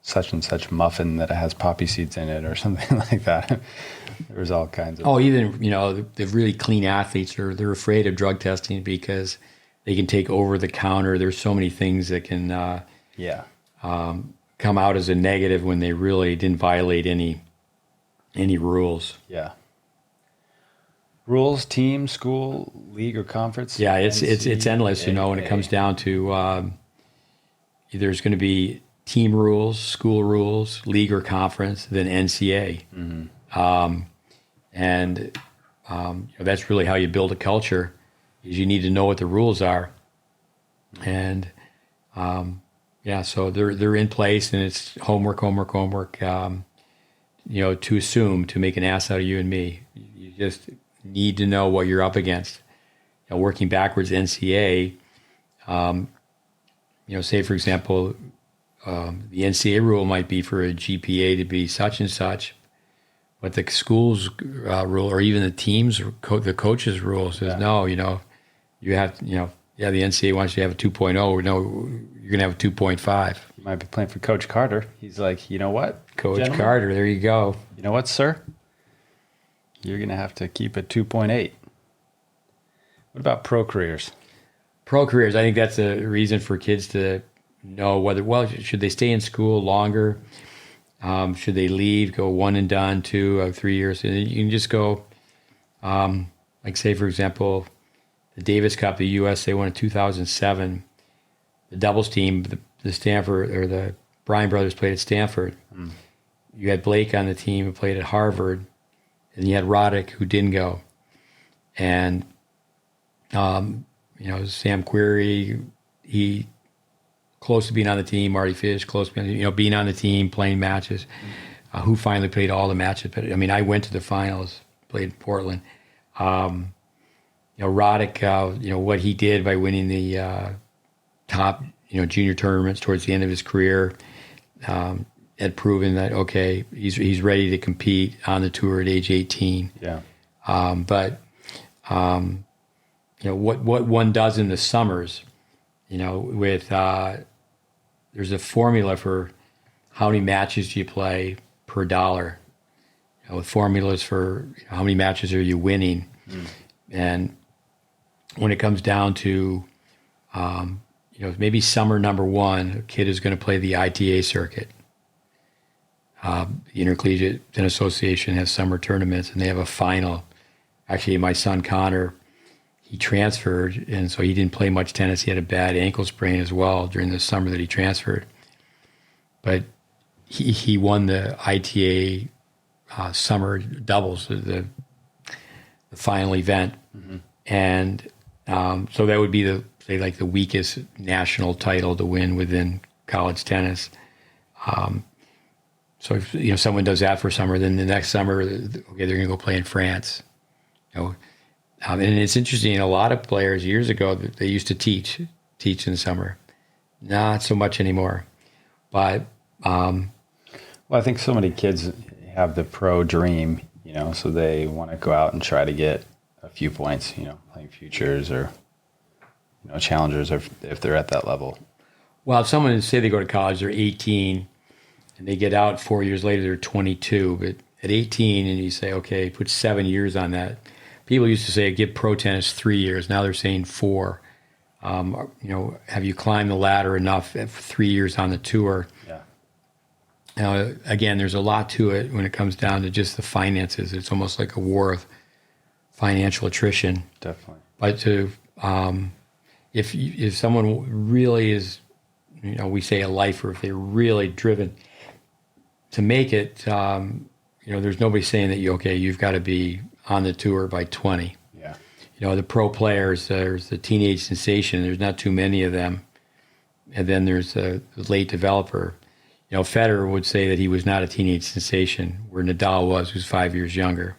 such and such muffin that it has poppy seeds in it or something like that. There was all kinds of. Oh, even the really clean athletes they're afraid of drug testing because they can take over the counter. There's so many things that can come out as a negative when they really didn't violate any rules. Yeah. Rules, team, school, league, or conference. Yeah, it's endless. When it comes down to there's going to be team rules, school rules, league or conference, then NCA, and that's really how you build a culture. Is you need to know what the rules are, and so they're in place, and it's homework. To assume to make an ass out of you and me, you just need to know what you're up against. Working backwards, NCA. Say for example, the NCA rule might be for a GPA to be such and such, but the school's rule, or even the team's, the coach's rule says no. You have, the NCAA wants you to have a 2.0. No, you're going to have a 2.5. You might be playing for Coach Carter. He's like, you know what? Coach gentlemen? Carter, there you go. You know what, sir? You're going to have to keep it 2.8. What about pro careers? Pro careers, I think that's a reason for kids to know whether, should they stay in school longer? Should they leave, go one and done, 2 or 3 years? And you can just go, like say, for example, the Davis Cup, the U.S., they won in 2007. The doubles team, the Stanford, or the Bryan brothers played at Stanford. You had Blake on the team who played at Harvard, and you had Roddick who didn't go. And, Sam Querrey, he close to being on the team. Marty Fish, close to being on the team, playing matches. Who finally played all the matches. But, I went to the finals, played in Portland. Roddick, what he did by winning the top, junior tournaments towards the end of his career, had proven that, okay, he's ready to compete on the tour at age 18. Yeah. What one does in the summers, with there's a formula for how many matches do you play per dollar, with formulas for how many matches are you winning. And when it comes down to, maybe summer number one, a kid is going to play the ITA circuit. The Intercollegiate Tennis Association has summer tournaments, and they have a final. Actually, my son Connor, he transferred, and so he didn't play much tennis. He had a bad ankle sprain as well during the summer that he transferred. But he won the ITA summer doubles, the final event. And so that would be the weakest national title to win within college tennis. So if someone does that for summer, then the next summer, okay, they're going to go play in France. And it's interesting. A lot of players years ago, they used to teach in the summer. Not so much anymore. But I think so many kids have the pro dream, so they want to go out and try to get a few points, playing futures or, challengers, or if they're at that level. Well, if someone, say they go to college, they're 18, and they get out 4 years later, they're 22. But at 18, and you say, okay, put 7 years on that. People used to say, give pro tennis 3 years. Now they're saying 4. Have you climbed the ladder enough for 3 years on the tour? Yeah. Now, again, there's a lot to it when it comes down to just the finances. It's almost like a war of financial attrition. Definitely. But if someone really is, we say a lifer, if they're really driven to make it, there's nobody saying that you've got to be on the tour by 20. Yeah. The pro players, there's the teenage sensation. There's not too many of them, and then there's the late developer. Federer would say that he was not a teenage sensation, where Nadal who's 5 years younger.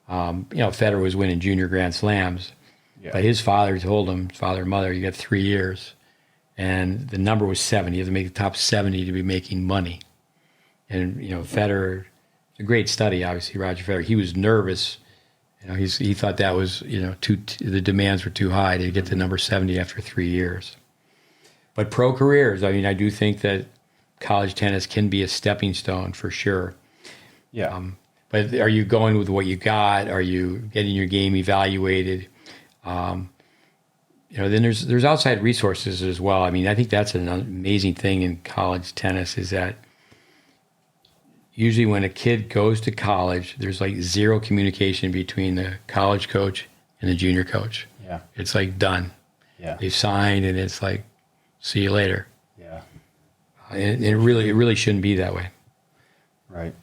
Federer was winning junior Grand Slams, but his father told him, father and mother, you got 3 years, and the number was 70. You have to make the top 70 to be making money. And Federer, a great study, obviously. Roger Federer, he was nervous. He thought that was the demands were too high to get to number 70 after 3 years. But pro careers, I do think that college tennis can be a stepping stone for sure. Yeah. But are you going with what you got? Are you getting your game evaluated? Then there's outside resources as well. I think that's an amazing thing in college tennis is that usually when a kid goes to college, there's like zero communication between the college coach and the junior coach. Yeah. It's like done. Yeah. They've signed and it's like, see you later. Yeah. And it really shouldn't be that way. Right.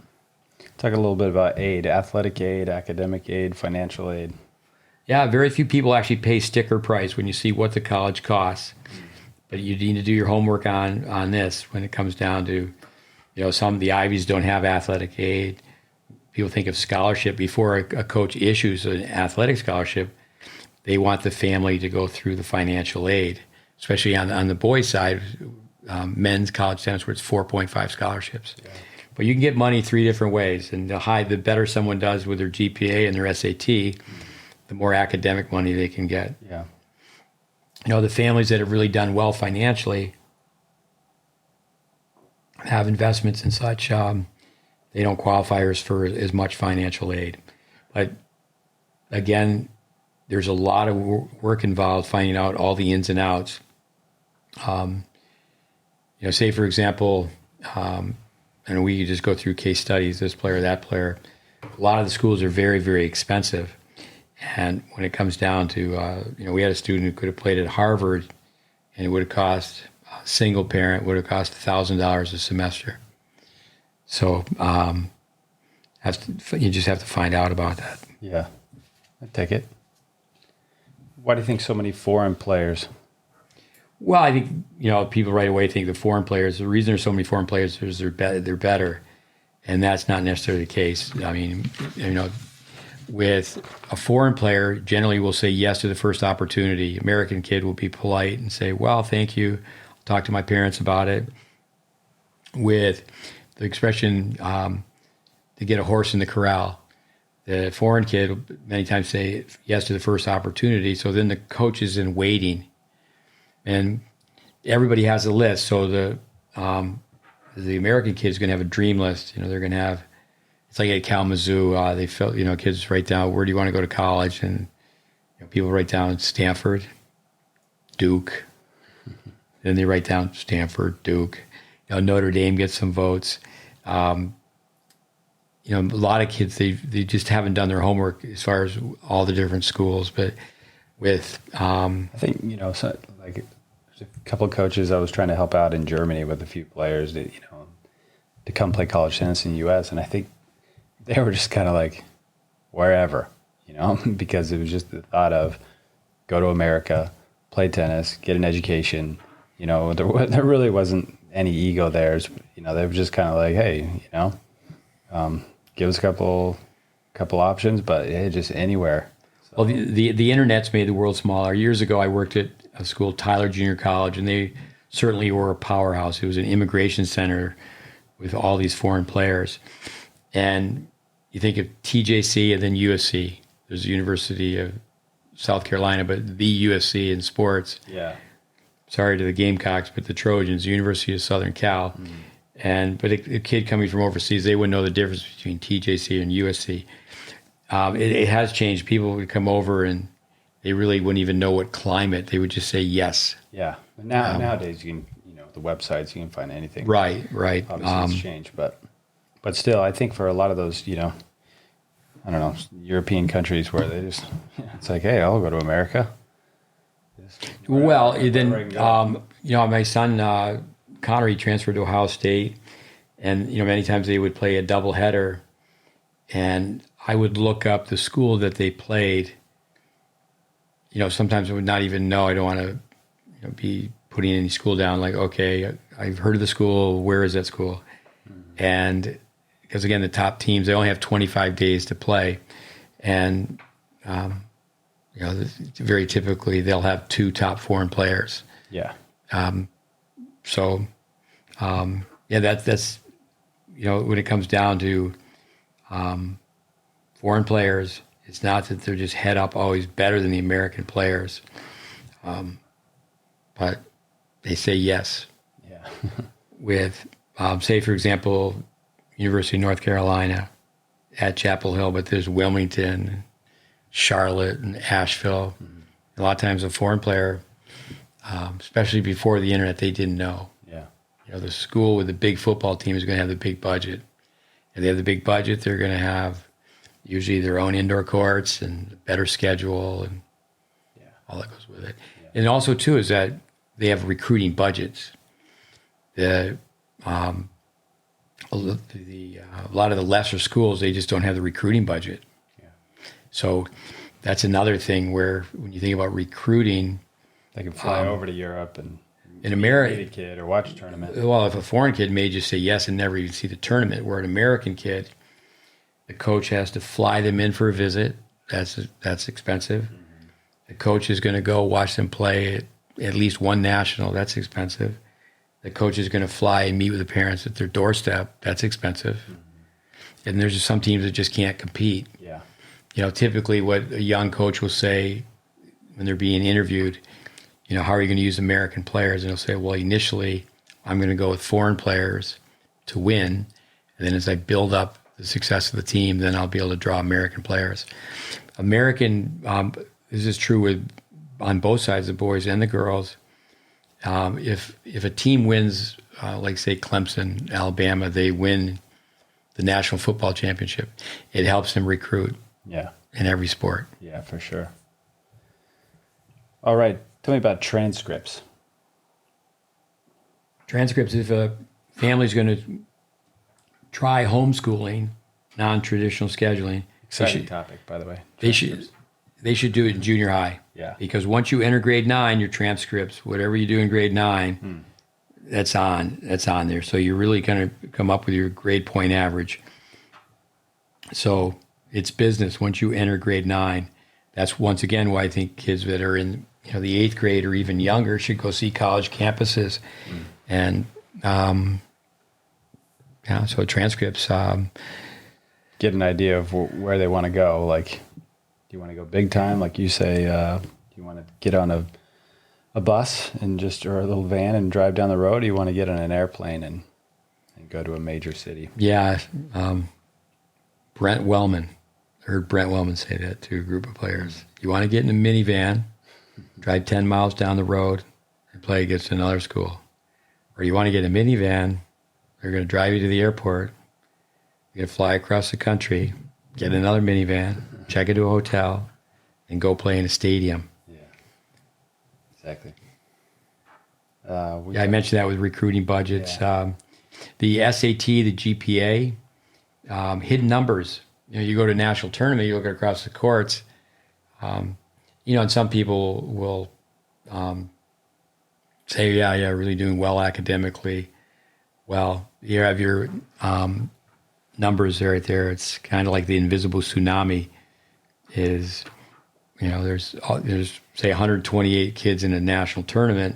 Talk a little bit about aid, athletic aid, academic aid, financial aid. Yeah, very few people actually pay sticker price when you see what the college costs. But you need to do your homework on this when it comes down to, some of the Ivies don't have athletic aid. People think of scholarship. Before a coach issues an athletic scholarship, they want the family to go through the financial aid, especially on the boys' side, men's college tennis, where it's 4.5 scholarships. Yeah. But you can get money 3 different ways, and the better someone does with their GPA and their SAT, the more academic money they can get. Yeah. The families that have really done well financially have investments and such. They don't qualify for as much financial aid. But again, there's a lot of work involved finding out all the ins and outs. Say for example, and we just go through case studies, this player, that player. A lot of the schools are very, very expensive. And when it comes down to, we had a student who could have played at Harvard and it would have cost, a single parent would have cost $1,000 a semester. So you just have to find out about that. Yeah, I take it. Why do you think so many foreign players? Well, I think, people right away think the foreign players, the reason there's so many foreign players is they're better. And that's not necessarily the case. With a foreign player, generally will say yes to the first opportunity. American kid will be polite and say, well, thank you. I'll talk to my parents about it. With the expression, to get a horse in the corral, the foreign kid will many times say yes to the first opportunity. So then the coach is in waiting. And everybody has a list. So the American kid is going to have a dream list. They're going to have, it's like at Kalamazoo, they felt, kids write down, where do you want to go to college? And people write down Stanford, Duke. Then they write down Stanford, Duke. Notre Dame gets some votes. A lot of kids, they just haven't done their homework as far as all the different schools. But with, I think, so, like there's a couple of coaches I was trying to help out in Germany with a few players that, to come play college tennis in the U.S. And I think they were just kind of like, wherever, because it was just the thought of go to America, play tennis, get an education. There really wasn't any ego there. They were just kind of like, hey, give us a couple options, but hey, just anywhere. So. Well, the internet's made the world smaller. Years ago, I worked at a school, Tyler Junior College, and they certainly were a powerhouse. It was an immigration center with all these foreign players. And you think of TJC and then USC. There's the University of South Carolina, but the USC in sports. Yeah. Sorry to the Gamecocks, but the Trojans, University of Southern Cal. But a kid coming from overseas, they wouldn't know the difference between TJC and USC. It has changed. People would come over and they really wouldn't even know what climate. They would just say yes. Yeah. But nowadays you can, the websites, you can find anything. Right. Obviously, it's changed, but still, I think for a lot of those, I don't know, European countries where they just, it's like, hey, I'll go to America. Well, wherever I then, can go. my son, Connor, he transferred to Ohio State, and, many times they would play a doubleheader, and I would look up the school that they played. Sometimes I would not even know. I don't want to be putting any school down. Like, okay, I've heard of the school. Where is that school? Mm-hmm. And because again, the top teams, they only have 25 days to play, and very typically they'll have 2 top foreign players. Yeah. So, that's when it comes down to foreign players, it's not that they're just head up always better than the American players, but they say yes. Yeah. With, say, for example, University of North Carolina at Chapel Hill, but there's Wilmington, Charlotte, and Asheville. Mm-hmm. A lot of times a foreign player, especially before the internet, they didn't know. Yeah. The school with the big football team is going to have the big budget. If they have the big budget, they're going to have usually their own indoor courts and a better schedule and all that goes with it. Yeah. And also, too, is that they have recruiting budgets. A lot of the lesser schools, they just don't have the recruiting budget. Yeah. So that's another thing where when you think about recruiting, they can fly over to Europe and in America, meet a kid or watch a tournament. Well, if a foreign kid may just say yes and never even see the tournament, where an American kid, the coach has to fly them in for a visit. That's expensive. Mm-hmm. The coach is going to go watch them play at least one national. That's expensive. The coach is going to fly and meet with the parents at their doorstep. That's expensive. Mm-hmm. And there's just some teams that just can't compete. Yeah. Typically what a young coach will say when they're being interviewed, how are you going to use American players? And they'll say, well, initially I'm going to go with foreign players to win. And then as I build up the success of the team, then I'll be able to draw American players. This is true on both sides, the boys and the girls. If a team wins, like say Clemson, Alabama, they win the National Football Championship, it helps them recruit. Yeah. In every sport. Yeah, for sure. All right. Tell me about transcripts. Transcripts, if a family's going to try homeschooling, non-traditional scheduling. Exciting topic, by the way. They should do it in junior high. Yeah. Because once you enter grade 9, your transcripts, whatever you do in grade 9, that's on there. So you're really going to come up with your grade point average. So it's business once you enter grade 9. That's once again why I think kids that are in the 8th grade or even younger should go see college campuses. And so transcripts. Get an idea of where they want to go. Like, do you want to go big time? Like you say, do you want to get on a bus or a little van and drive down the road? Or do you want to get on an airplane and go to a major city? Yeah. Brent Wellman. I heard Brent Wellman say that to a group of players. You want to get in a minivan, drive 10 miles down the road and play against another school. Or you want to get in a minivan, they're going to drive you to the airport. You're going to fly across the country, get another minivan, check into a hotel, and go play in a stadium. Yeah, exactly. I mentioned that with recruiting budgets. Yeah. The SAT, the GPA, hidden numbers. You go to a national tournament, you look across the courts, and some people will say, yeah, really doing well academically. Well, you have your numbers right there. It's kind of like the invisible tsunami is, there's say 128 kids in a national tournament.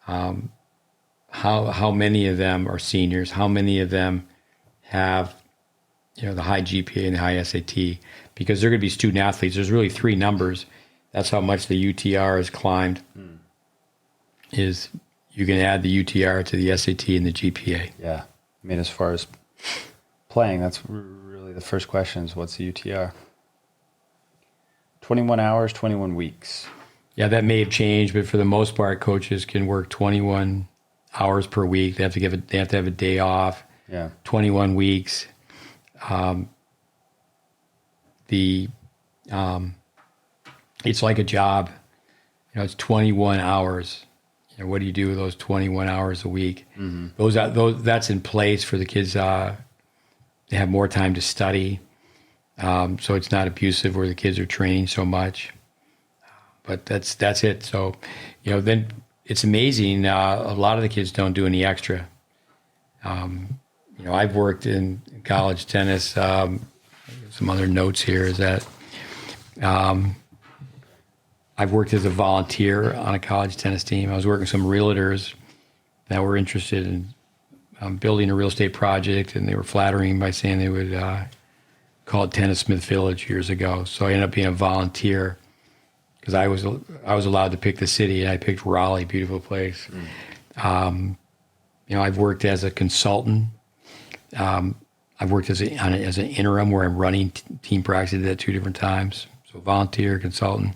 How many of them are seniors? How many of them have the high GPA and the high SAT? Because they're going to be student athletes. There's really 3 numbers. That's how much the UTR has climbed. Is you can add the UTR to the SAT and the GPA. Yeah. I mean, as far as playing, that's really the first question is what's the UTR? 21 hours, 21 weeks. Yeah, that may have changed, but for the most part, coaches can work 21 hours per week. They have to have a day off. Yeah. 21 weeks. It's like a job. It's 21 hours. What do you do with those 21 hours a week? Mm-hmm. That's in place for the kids. They have more time to study. So it's not abusive where the kids are training so much. But that's it. So, then it's amazing. A lot of the kids don't do any extra. I've worked in college tennis. Some other notes here is that I've worked as a volunteer on a college tennis team. I was working with some realtors that were interested in building a real estate project, and they were flattering by saying they would call it Tennis Smith Village years ago. So I ended up being a volunteer because I was allowed to pick the city, and I picked Raleigh, beautiful place. I've worked as a consultant. I've worked as an interim where I'm running team practice. I did that 2 different times. So volunteer, consultant.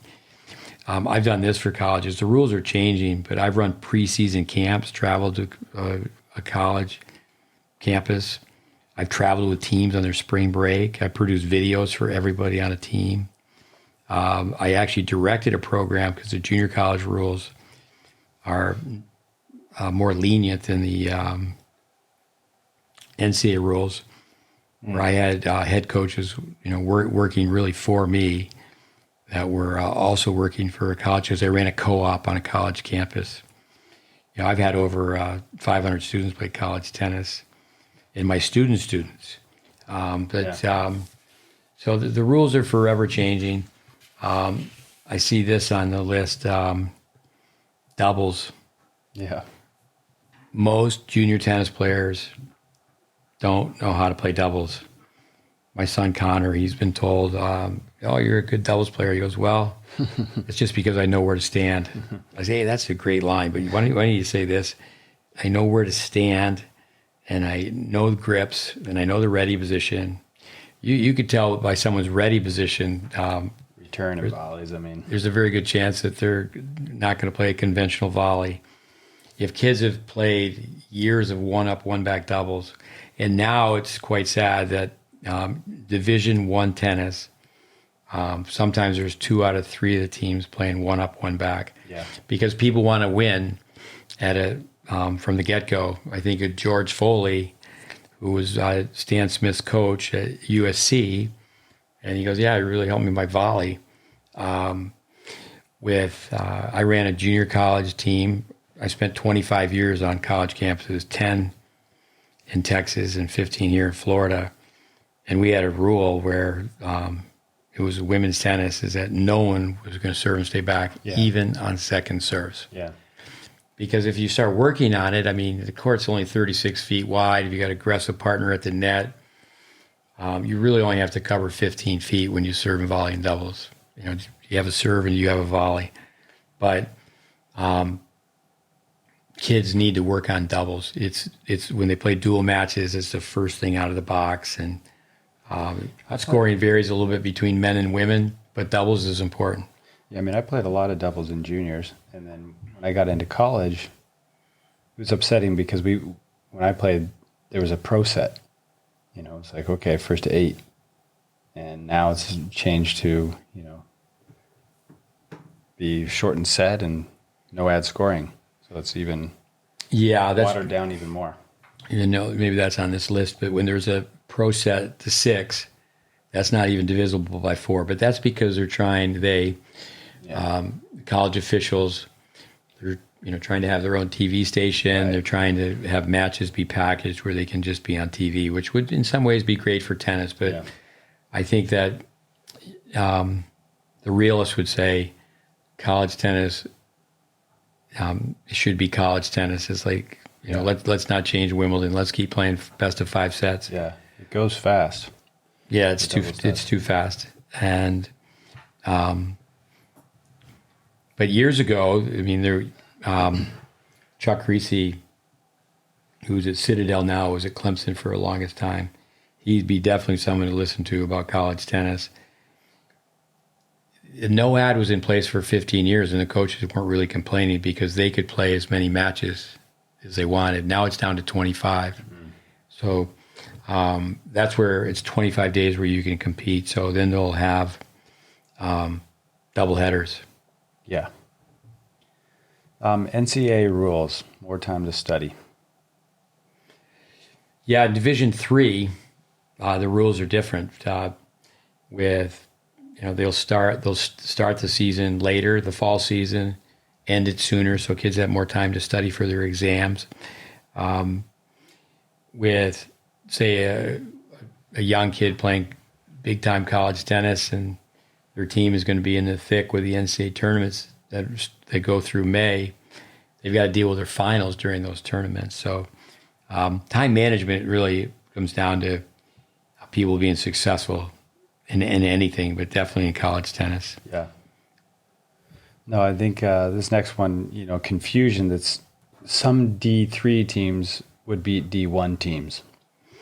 I've done this for colleges. The rules are changing, but I've run preseason camps, traveled to a college campus. I've traveled with teams on their spring break. I produced videos for everybody on a team. I actually directed a program because the junior college rules are more lenient than the NCAA rules, where I had head coaches, working really for me that were also working for a college because I ran a co-op on a college campus. I've had over 500 students play college tennis, and my students. So the rules are forever changing. I see this on the list, doubles. Yeah. Most junior tennis players don't know how to play doubles. My son Connor, he's been told, "Oh, you're a good doubles player." He goes, "Well, it's just because I know where to stand." I say, "Hey, that's a great line, but why don't you say this? I know where to stand, and I know the grips, and I know the ready position." You could tell by someone's ready position. Return and volleys. There's a very good chance that they're not going to play a conventional volley. If kids have played years of one-up, one-back doubles, and now it's quite sad that Division I tennis, sometimes there's 2 out of 3 of the teams playing one-up, one-back. Yeah. Because people want to win from the get-go. I think of George Foley, who was Stan Smith's coach at USC, and he goes, "Yeah, it really helped me with my volley." I ran a junior college team. I spent 25 years on college campuses, 10 in Texas and 15 here in Florida. And we had a rule where it was women's tennis is that no one was going to serve and stay back, even on second serves. Yeah. Because if you start working on it, the court's only 36 feet wide. If you got an aggressive partner at the net, you really only have to cover 15 feet when you serve and volley in doubles. You have a serve and you have a volley. But kids need to work on doubles. It's when they play dual matches, it's the first thing out of the box. And scoring varies a little bit between men and women, but doubles is important. Yeah, I played a lot of doubles in juniors, and then when I got into college, it was upsetting because when I played, there was a pro set. It's like, okay, first to 8. And now it's changed to, be shortened set and no ad scoring. So it's even watered down even more. Maybe that's on this list, but when there's a pro set to 6, that's not even divisible by 4. But that's because they're trying, college officials, they're trying to have their own TV station. Right. They're trying to have matches be packaged where they can just be on TV, which would in some ways be great for tennis. But I think that the realists would say college tennis should be college tennis. It's like, let's not change Wimbledon. Let's keep playing best of 5 sets. Yeah, it goes fast. Yeah, it's too fast. And but years ago, Chuck Creasy, who's at Citadel now, was at Clemson for the longest time. He'd be definitely someone to listen to about college tennis. No ad was in place for 15 years, and the coaches weren't really complaining because they could play as many matches as they wanted. Now it's down to 25. So that's where it's 25 days where you can compete. So then they'll have double headers. Yeah. NCAA rules, more time to study. Yeah, Division III, the rules are different. With they'll start the season later, the fall season, end it sooner, so kids have more time to study for their exams. With say a young kid playing big time college tennis, and their team is going to be in the thick with the NCAA tournaments that go through May, they've got to deal with their finals during those tournaments. So time management really comes down to people being successful in anything, but definitely in college tennis. Yeah. No, I think this next one, confusion that's some D3 teams would beat D1 teams.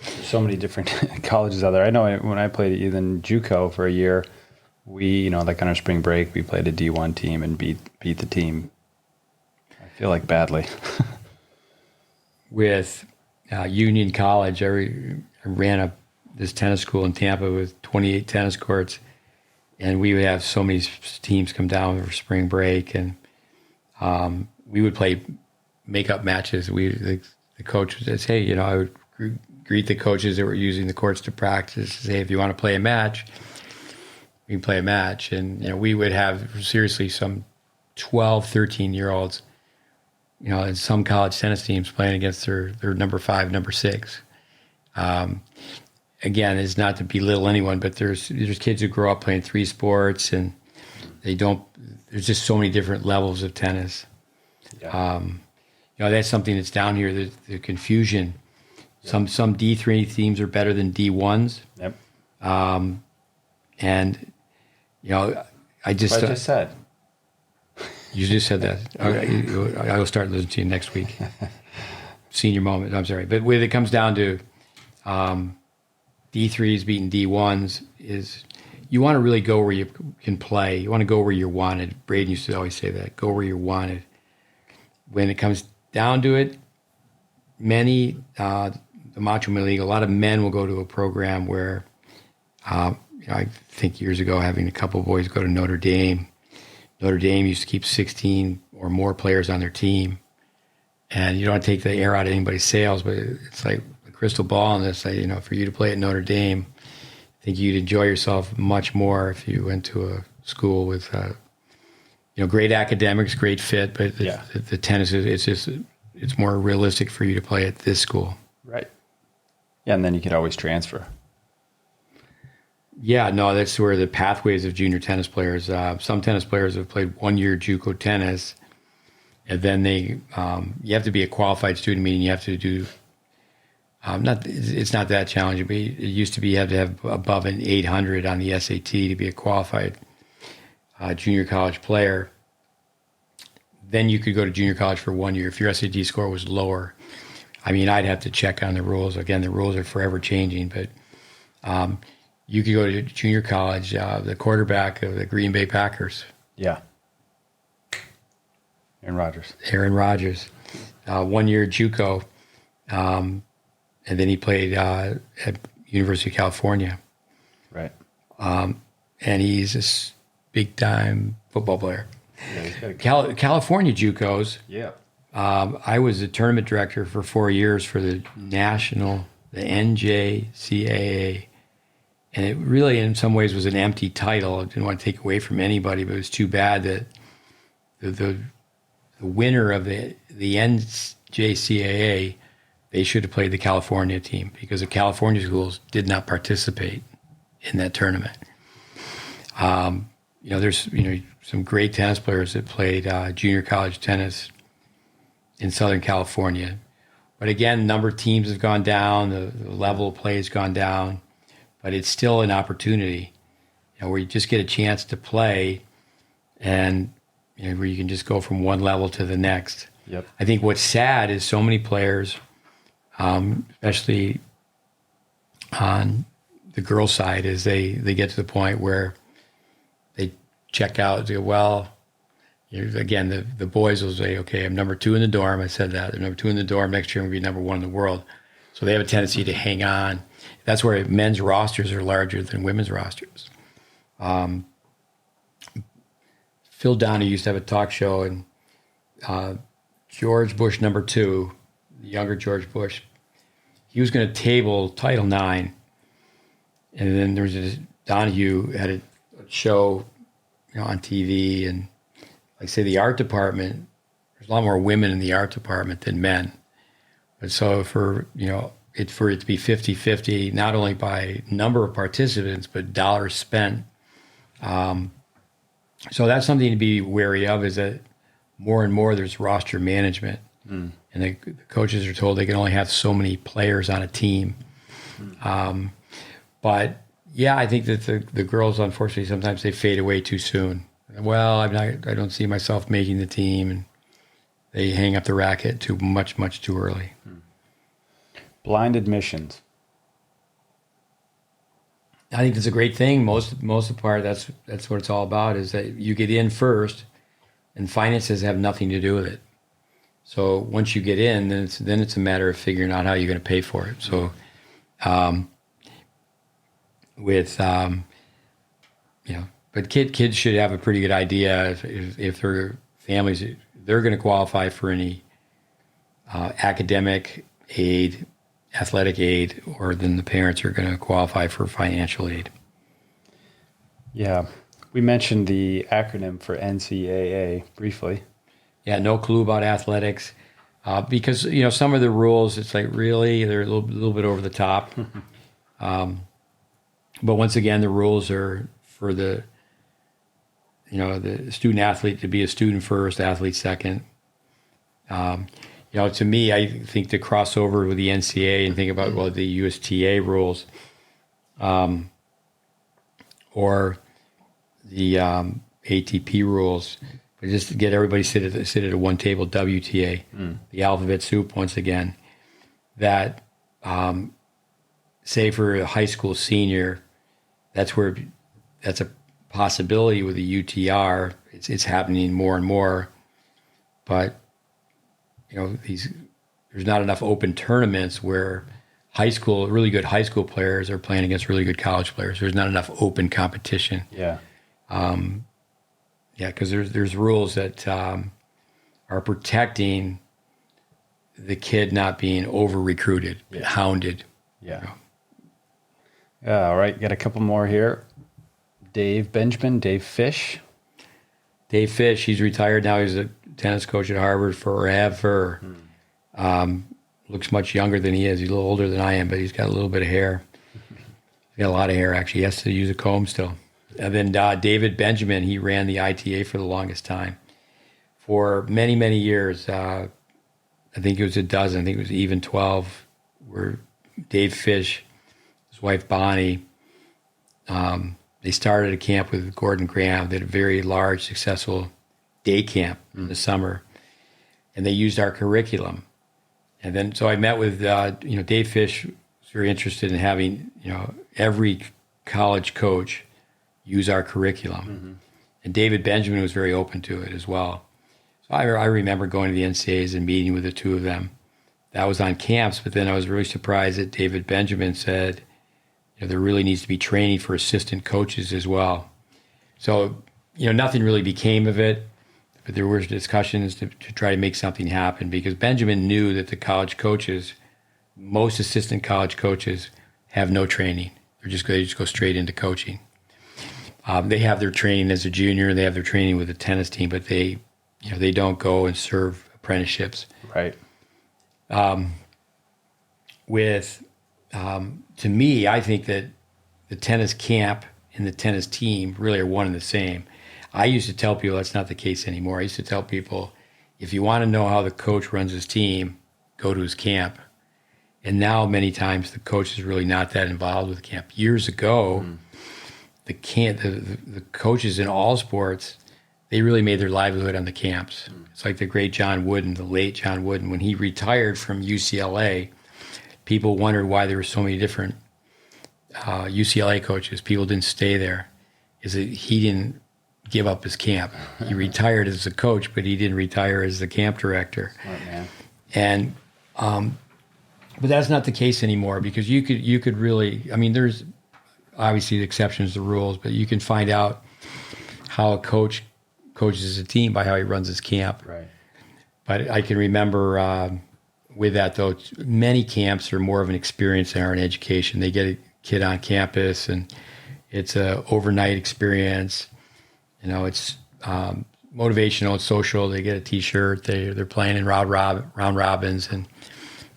There's so many different colleges out there. I know when I played even JUCO for a year, we, like on our spring break, we played a D1 team and beat the team. I feel like badly. With Union College, I ran this tennis school in Tampa with 28 tennis courts, and we would have so many teams come down for spring break, and we would play make-up matches. The coach would say, hey, I would greet the coaches that were using the courts to practice, say, if you want to play a match, we can play a match. And, we would have seriously some 12, 13-year-olds, in some college tennis teams playing against their number 5, number 6. Again, it's not to belittle anyone, but there's kids who grow up playing 3 sports, and there's just so many different levels of tennis. Yeah. That's something that's down here, the confusion. Yep. Some D3 teams are better than D1s. Yep. And, I just said. You just said that. I will start listening to you next week. Senior moment. I'm sorry. But when it comes down to D3s beating D1s, is you want to really go where you can play. You want to go where you're wanted. Braden used to always say that. Go where you're wanted. When it comes down to it, the Macho Man League, a lot of men will go to a program where, I think years ago, having a couple of boys go to Notre Dame. Notre Dame used to keep 16 or more players on their team. And you don't want to take the air out of anybody's sails, but it's like a crystal ball on this. For you to play at Notre Dame, I think you'd enjoy yourself much more if you went to a school with, great academics, great fit, but the tennis it's more realistic for you to play at this school. Right. Yeah, and then you could always transfer. Yeah, no, that's where the pathways of junior tennis players. Some tennis players have played 1 year JUCO tennis, and then you have to be a qualified student, meaning you have to do. It's not that challenging, but it used to be you had to have above an 800 on the SAT to be a qualified junior college player. Then you could go to junior college for 1 year if your SAT score was lower. I'd have to check on the rules. Again, the rules are forever changing, but you could go to junior college. The quarterback of the Green Bay Packers. Yeah. Aaron Rodgers. 1 year JUCO. And then he played at University of California. Right. And he's a big-time football player. Yeah, California JUCOs. Yeah. I was a tournament director for 4 years for the NJCAA. And it really, in some ways, was an empty title. I didn't want to take away from anybody, but it was too bad that the winner of the NJCAA, they should have played the California team because the California schools did not participate in that tournament. There's some great tennis players that played junior college tennis in Southern California. But again, number of teams have gone down, the level of play has gone down. But it's still an opportunity, where you just get a chance to play, and where you can just go from one level to the next. Yep. I think what's sad is so many players, especially on the girls' side, is they get to the point where they check out and say, well, Again, the boys will say, okay, I'm number 2 in the dorm. I said that. I'm number 2 in the dorm. Next year, I'm going to be number 1 in the world. So they have a tendency to hang on. That's where men's rosters are larger than women's rosters. Phil Donahue used to have a talk show, and George Bush, number 2, the younger George Bush, he was going to table Title IX. And then there was Donahue had a show, on TV, and like say the art department, there's a lot more women in the art department than men. But so for it to be 50-50, not only by number of participants, but dollars spent. So that's something to be wary of, is that more and more there's roster management. And the coaches are told they can only have so many players on a team. But yeah, I think that the girls, unfortunately, sometimes they fade away too soon. Well, I don't see myself making the team, and they hang up the racket too much too early. Blind admissions. I think that's a great thing. Most of the part, that's what it's all about, is that you get in first, and finances have nothing to do with it. So once you get in, then it's a matter of figuring out how you're going to pay for it. So, but kids should have a pretty good idea if their families, they're going to qualify for any academic aid, athletic aid, or then the parents are going to qualify for financial aid. Yeah. We mentioned the acronym for NCAA briefly. Yeah, no clue about athletics because, some of the rules, it's like, really, they're a little bit over the top. But once again, the rules are for the student athlete to be a student first, athlete second. To me, I think to cross over with the NCAA and think about, the USTA rules, or the ATP rules, but just to get everybody sit at a one table, WTA, the alphabet soup once again, that say for a high school senior, that's a possibility with the UTR. It's happening more and more, but there's not enough open tournaments where really good high school players are playing against really good college players. There's not enough open competition. Yeah. Because there's rules that are protecting the kid not being over recruited, hounded. Yeah. All right, got a couple more here. Dave Fish. Dave Fish, he's retired now. He's a tennis coach at Harvard forever. Looks much younger than he is. He's a little older than I am, but he's got a little bit of hair. He's got a lot of hair, actually. He has to use a comb still. And then David Benjamin, he ran the ITA for the longest time. For many, many years, I think it was a dozen. I think it was even 12, where Dave Fish, his wife Bonnie, they started a camp with Gordon Graham. They had a very large, successful day camp in the summer, and they used our curriculum. And then, so I met with, Dave Fish was very interested in having, every college coach use our curriculum. And David Benjamin was very open to it as well. So I remember going to the NCAAs and meeting with the two of them. That was on camps, but then I was really surprised that David Benjamin said, there really needs to be training for assistant coaches as well. So, nothing really became of it, but there were discussions to try to make something happen, because Benjamin knew that the college coaches, most assistant college coaches, have no training. They just go straight into coaching. They have their training as a junior, they have their training with the tennis team, but they don't go and serve apprenticeships. Right. To me, I think that the tennis camp and the tennis team really are one and the same. I used to tell people that's not the case anymore. I used to tell people, if you want to know how the coach runs his team, go to his camp. And now many times the coach is really not that involved with the camp. Years ago, the coaches in all sports, they really made their livelihood on the camps. It's like the great John Wooden, the late John Wooden. When he retired from UCLA, people wondered why there were so many different UCLA coaches. People didn't stay there. Is that he didn't give up his camp. He retired as a coach, but he didn't retire as the camp director. Smart man. And but that's not the case anymore, because you could really, I mean, there's obviously the exceptions to rules, but you can find out how a coach coaches a team by how he runs his camp. Right. But I can remember with that, though, many camps are more of an experience than are an education. They get a kid on campus, and it's a overnight experience. You know, it's motivational, it's social. They get a T-shirt. They're playing in round robins, and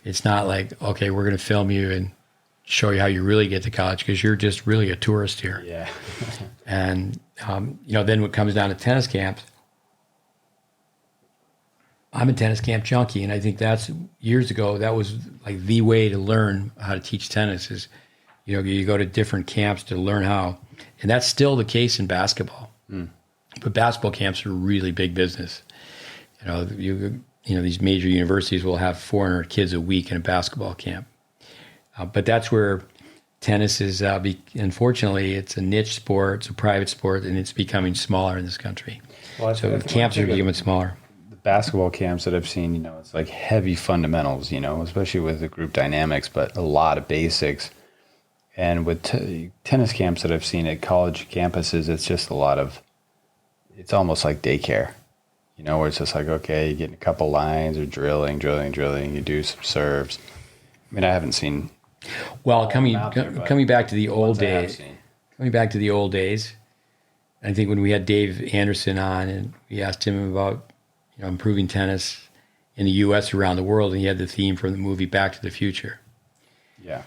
it's not like, okay, we're going to film you and show you how you really get to college, because you're just really a tourist here. Yeah. And you know, then when it comes down to tennis camps, I'm a tennis camp junkie, and I think that's years ago, that was like the way to learn how to teach tennis is, you know, you go to different camps to learn how, and that's still the case in basketball. But basketball camps are really big business. You know, you know, these major universities will have 400 kids a week in a basketball camp. But that's where tennis is, unfortunately, it's a niche sport, it's a private sport, and it's becoming smaller in this country. Well, So the camps are becoming smaller. The basketball camps that I've seen, you know, it's like heavy fundamentals, you know, especially with the group dynamics, but a lot of basics. And with tennis camps that I've seen at college campuses, it's just a lot of, it's almost like daycare, you know, where it's just like, okay, you get a couple lines or drilling, you do some serves. I mean, I haven't seen. Well, coming out there, but back to the old ones I have days, seen. coming back to the old days, I think when we had Dave Anderson on and we asked him about, you know, improving tennis in the U.S. around the world, and he had the theme from the movie Back to the Future. Yeah.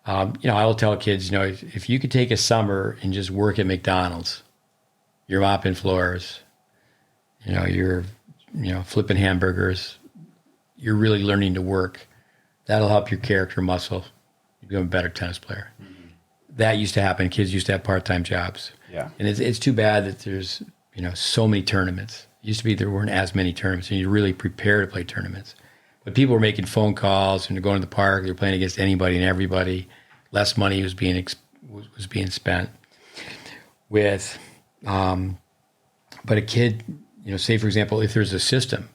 You know, I will tell kids, you know, if you could take a summer and just work at McDonald's, you're mopping floors, you know, you're, you know, flipping hamburgers, you're really learning to work. That'll help your character muscle. You become a better tennis player. Mm-hmm. That used to happen. Kids used to have part-time jobs. Yeah. And it's too bad that there's, you know, so many tournaments. It used to be there weren't as many tournaments, and you really prepare to play tournaments. But people were making phone calls, and they're going to the park. They're playing against anybody and everybody. Less money was being spent with, but a kid, you know, say for example, if there's a system,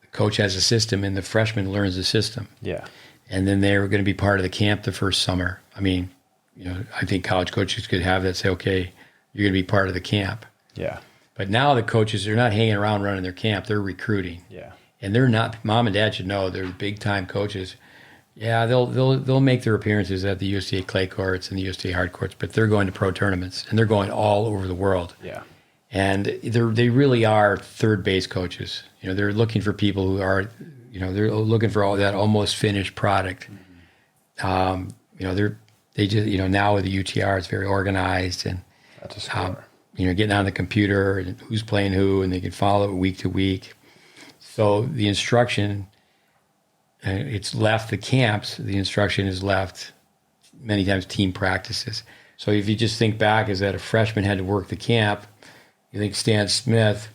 the coach has a system, and the freshman learns the system. Yeah. And then they're going to be part of the camp the first summer. I mean, you know, I think college coaches could have that, say, okay, you're going to be part of the camp. Yeah. But now the coaches, they're not hanging around running their camp. They're recruiting. Yeah. And they're not, mom and dad should know, they're big time coaches. Yeah, they'll make their appearances at the USTA clay courts and the USTA hard courts, but they're going to pro tournaments, and they're going all over the world. Yeah. And they really are third base coaches. You know, they're looking for people who are, you know, they're looking for all that almost finished product. You know, they just, you know, now with the UTR, it's very organized, and That's a score. you know, getting on the computer and who's playing who, and they can follow it week to week. So the instruction, it's left the camps. The instruction is left many times team practices. So if you just think back, is that a freshman had to work the camp. You think Stan Smith,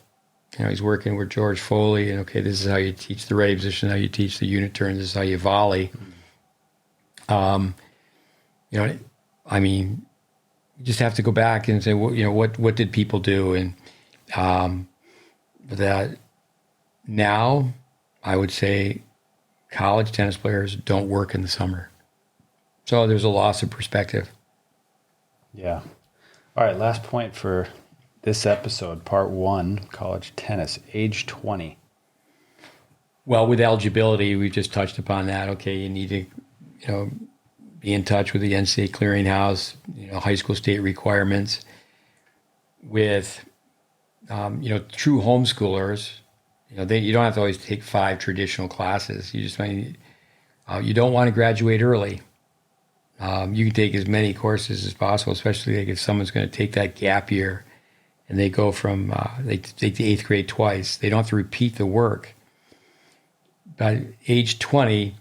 you know, he's working with George Foley, and okay, this is how you teach the ready position, how you teach the unit turn, this is how you volley. You know, I mean, you just have to go back and say, well, you know, what did people do? And that now, I would say college tennis players don't work in the summer. So there's a loss of perspective. Yeah. All right. Last point for this episode, part 1, college tennis, age 20. Well, with eligibility, we just touched upon that. Okay, you need to, you know, be in touch with the NCAA clearinghouse, you know, high school state requirements. With, you know, true homeschoolers, you know, you don't have to always take 5 traditional classes. You just you don't want to graduate early. You can take as many courses as possible, especially like if someone's going to take that gap year and they go from, they take the 8th grade twice. They don't have to repeat the work. By age 20,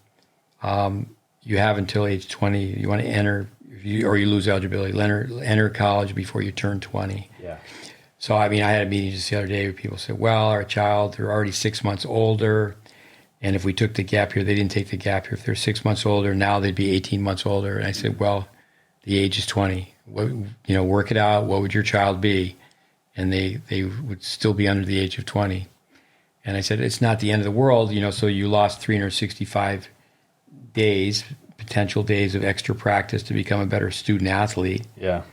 you have until age 20. You want to enter, or you lose eligibility, enter college before you turn 20. Yeah. So, I mean, I had a meeting just the other day where people said, well, our child, they're already 6 months older. And if we took the gap year, they didn't take the gap year. If they're 6 months older, now they'd be 18 months older. And I said, well, the age is 20. What, you know, work it out. What would your child be? and they would still be under the age of 20. And I said, it's not the end of the world, so you lost 365 days, potential days of extra practice to become a better student athlete. Yeah.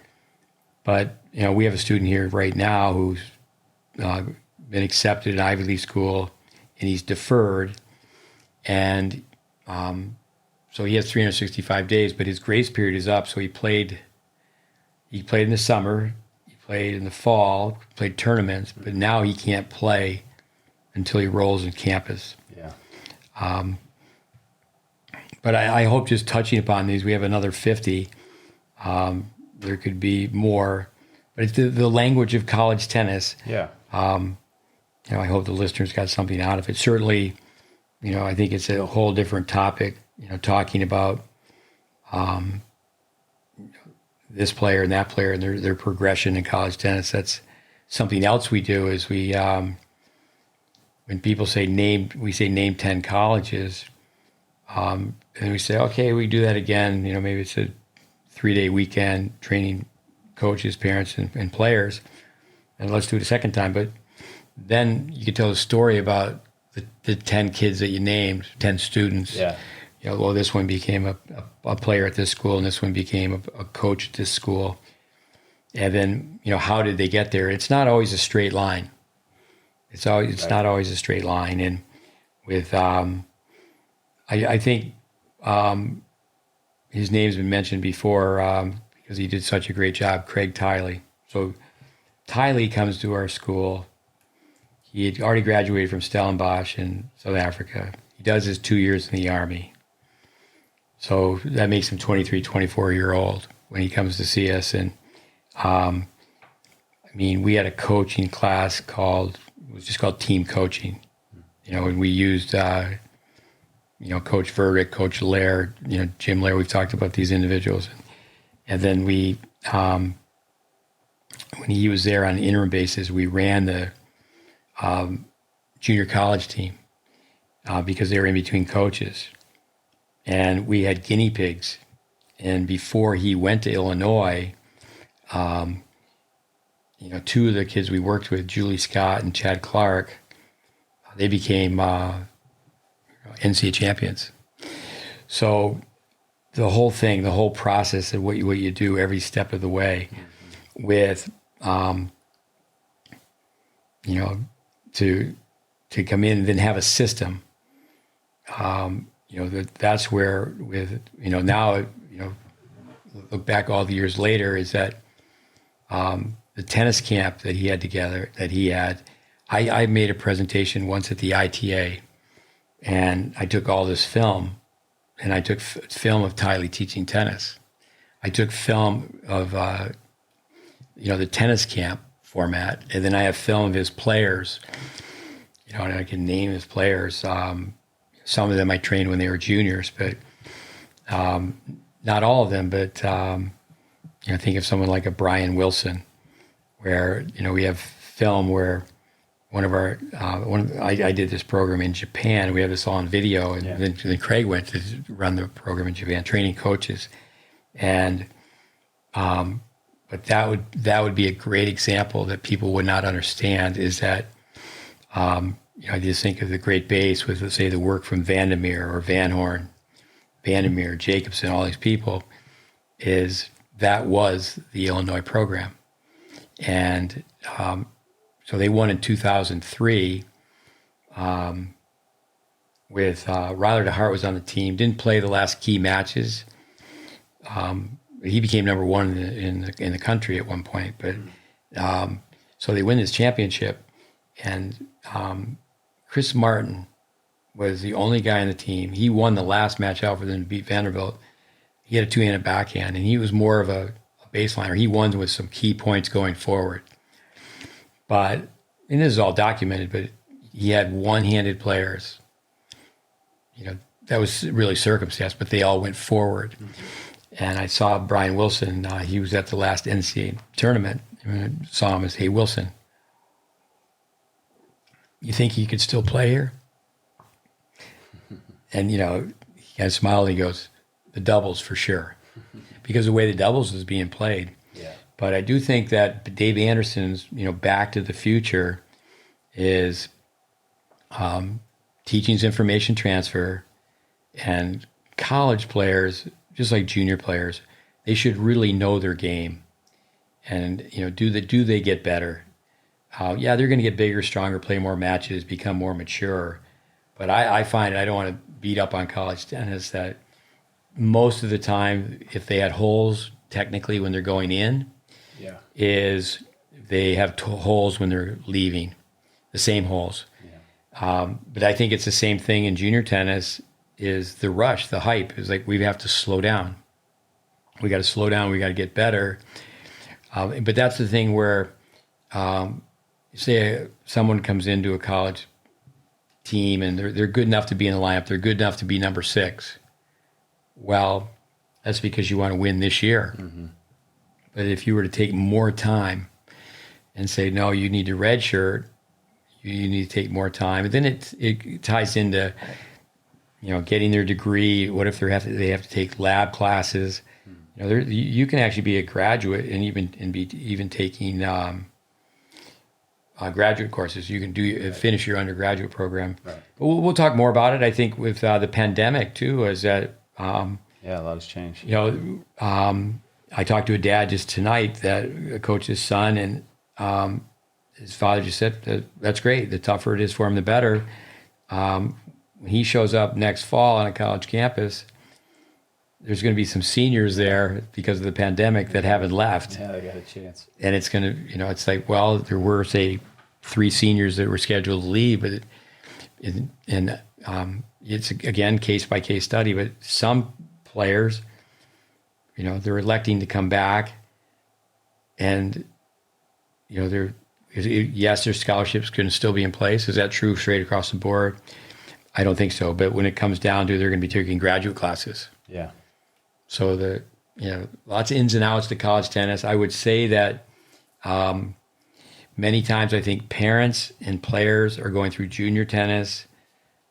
But, we have a student here right now who's been accepted in Ivy League school, and he's deferred. And so he has 365 days, but his grace period is up. So he played in the summer, he played in the fall, played tournaments, but now he can't play until he rolls in campus. Yeah. But I hope, just touching upon these, we have another 50. There could be more, but it's the language of college tennis. Yeah. I hope the listeners got something out of it. Certainly, I think it's a whole different topic, talking about this player and that player and their progression in college tennis. That's something else we do is we, when people say we say name 10 colleges, and we say, okay, we do that again. Maybe it's a 3-day weekend training coaches, parents, and players, and let's do it a second time. But then you could tell a story about the 10 kids that you named, 10 students. Yeah. Well, this one became a player at this school, and this one became a coach at this school. And then, how did they get there? It's not always a straight line. It's not always a straight line. And with, I think his name's been mentioned before because he did such a great job, Craig Tiley. So Tiley comes to our school. He had already graduated from Stellenbosch in South Africa. He does his 2 years in the Army. So that makes him 23, 24-year-old when he comes to see us. And we had a coaching class it was just called team coaching. And we used, Coach Verdick, Coach Lair, Jim Lair. We've talked about these individuals. And then we, when he was there on an interim basis, we ran the junior college team because they were in between coaches. And we had guinea pigs. And before he went to Illinois, two of the kids we worked with, Julie Scott and Chad Clark, they became NCAA champions. So the whole thing, the whole process of what you do every step of the way with, to come in and then have a system. That's where now, look back all the years later is that the tennis camp that he had, I made a presentation once at the ITA, and I took all this film, and I took film of Tiley teaching tennis. I took film of, the tennis camp format, and then I have film of his players, and I can name his players. Some of them I trained when they were juniors, but not all of them. But think of someone like a Brian Wilson, where we have film where I did this program in Japan. We have this all on video, and then Craig went to run the program in Japan, training coaches, and but that would be a great example that people would not understand is that. I just think of the Great Base with, let's say, the work from Vandermeer or Van Horn, Vandermeer, Jacobson, all these people, that was the Illinois program. And so they won in 2003 with Ryler DeHart was on the team, didn't play the last key matches. He became number one in the country at one point. But so they win this championship. And Chris Martin was the only guy on the team. He won the last match out for them to beat Vanderbilt. He had a two-handed backhand, and he was more of a baseliner. He won with some key points going forward. And this is all documented, but he had one-handed players. That was really circumstance, but they all went forward. Mm-hmm. And I saw Brian Wilson. He was at the last NCAA tournament. And I saw him as, "Hey, Wilson, you think he could still play here?" And, he kind of smiled and he goes, "The doubles for sure." Because the way the doubles was being played. Yeah. But I do think that Dave Anderson's, Back to the Future is teaching's information transfer, and college players, just like junior players, they should really know their game. And, do they get better? Yeah, they're going to get bigger, stronger, play more matches, become more mature. But I find, I don't want to beat up on college tennis, that most of the time, if they had holes technically when they're going in, Yeah. is they have holes when they're leaving, the same holes. Yeah. But I think it's the same thing in junior tennis, is the rush, the hype is like, we have to slow down. We got to slow down. We got to get better. But that's the thing where, say someone comes into a college team and they're good enough to be in the lineup. They're good enough to be number 6. Well, that's because you want to win this year. Mm-hmm. But if you were to take more time and say, no, you need to redshirt, you need to take more time. And then it ties into, getting their degree. What if they have to take lab classes? You can actually be a graduate and be even taking graduate courses. You can finish your undergraduate program. Right. But we'll talk more about it. I think with the pandemic too, is that a lot has changed. I talked to a dad just tonight that coached his son, and his father just said, that's great. The tougher it is for him, the better. When he shows up next fall on a college campus, there's going to be some seniors there because of the pandemic that haven't left. Yeah, they got a chance. And it's going to, it's like, well, there were, say, 3 seniors that were scheduled to leave, but it's, again, case-by-case study. But some players, they're electing to come back, and, yes, their scholarships can still be in place. Is that true straight across the board? I don't think so. But when it comes down to, they're going to be taking graduate classes. Yeah. So lots of ins and outs to college tennis. I would say that many times I think parents and players are going through junior tennis,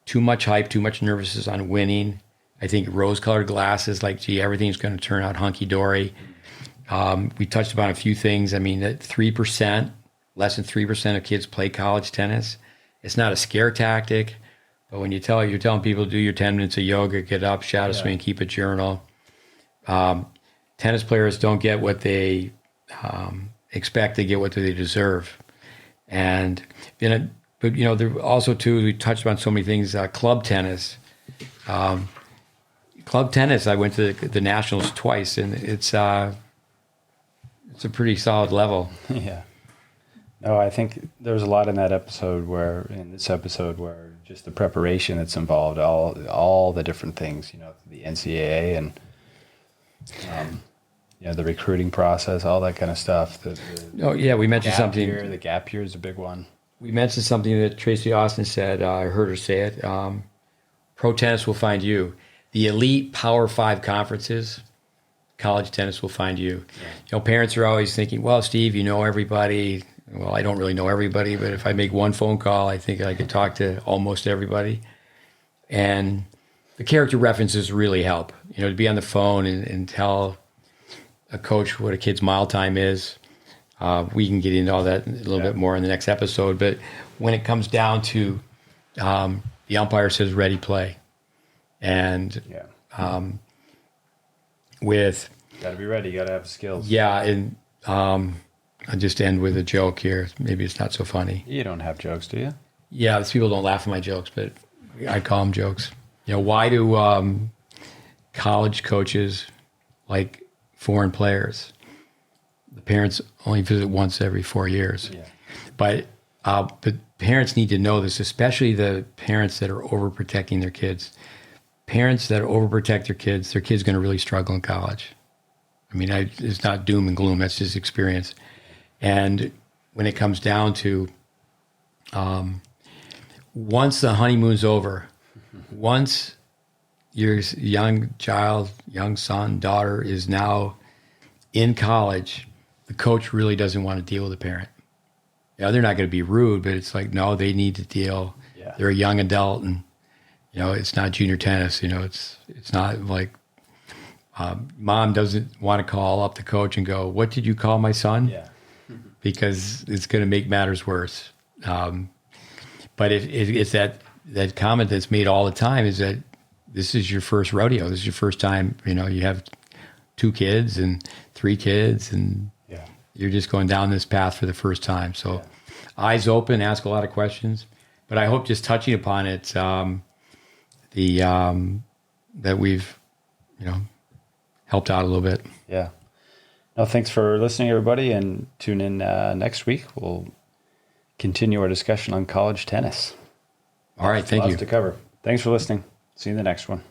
too much hype, too much nervousness on winning. I think rose-colored glasses, like, gee, everything's going to turn out hunky-dory. We touched upon a few things. I mean, that 3%, less than 3% of kids play college tennis. It's not a scare tactic, but when you're telling people to do your 10 minutes of yoga, get up, shadow swing, keep a journal. Tennis players don't get what they expect; they get what they deserve. And but there also too, we touched on so many things. Club tennis, I went to the nationals twice, and it's a pretty solid level. Yeah. No, I think there was a lot in this episode where just the preparation that's involved, all the different things, the NCAA and the recruiting process, all that kind of stuff. We mentioned something. The gap year is a big one. We mentioned something that Tracy Austin said. I heard her say it. Pro tennis will find you. The elite Power 5 conferences, college tennis will find you. Yeah. Parents are always thinking, well, Steve, you know everybody. Well, I don't really know everybody, but if I make one phone call, I think I could talk to almost everybody. And the character references really help. To be on the phone and tell a coach what a kid's mile time is. We can get into all that a little bit more in the next episode. But when it comes down to the umpire says ready, play. And with... Got to be ready. You got to have skills. Yeah, and I'll just end with a joke here. Maybe it's not so funny. You don't have jokes, do you? Yeah, these people don't laugh at my jokes, but I call them jokes. Why do college coaches like foreign players? The parents only visit once every 4 years. Yeah. But parents need to know this, especially the parents that are overprotecting their kids. Parents that overprotect their kids are going to really struggle in college. I mean, it's not doom and gloom. That's just experience. And when it comes down to once the honeymoon's over, once your young child, young son, daughter is now in college, the coach really doesn't want to deal with the parent. They're not going to be rude, but it's like, no, they need to deal. Yeah. They're a young adult, and it's not junior tennis. It's not like Mom doesn't want to call up the coach and go, "What did you call my son?" Yeah. Because it's going to make matters worse. But it's that comment that's made all the time is that this is your first rodeo. This is your first time. You know, you have 2 kids and 3 kids, and Yeah. you're just going down this path for the first time. So eyes open, ask a lot of questions. But I hope just touching upon it, that we've, helped out a little bit. Yeah. No, thanks for listening, everybody, and tune in next week. We'll continue our discussion on college tennis. All right. Thank you. Lots to cover. Thanks for listening. See you in the next one.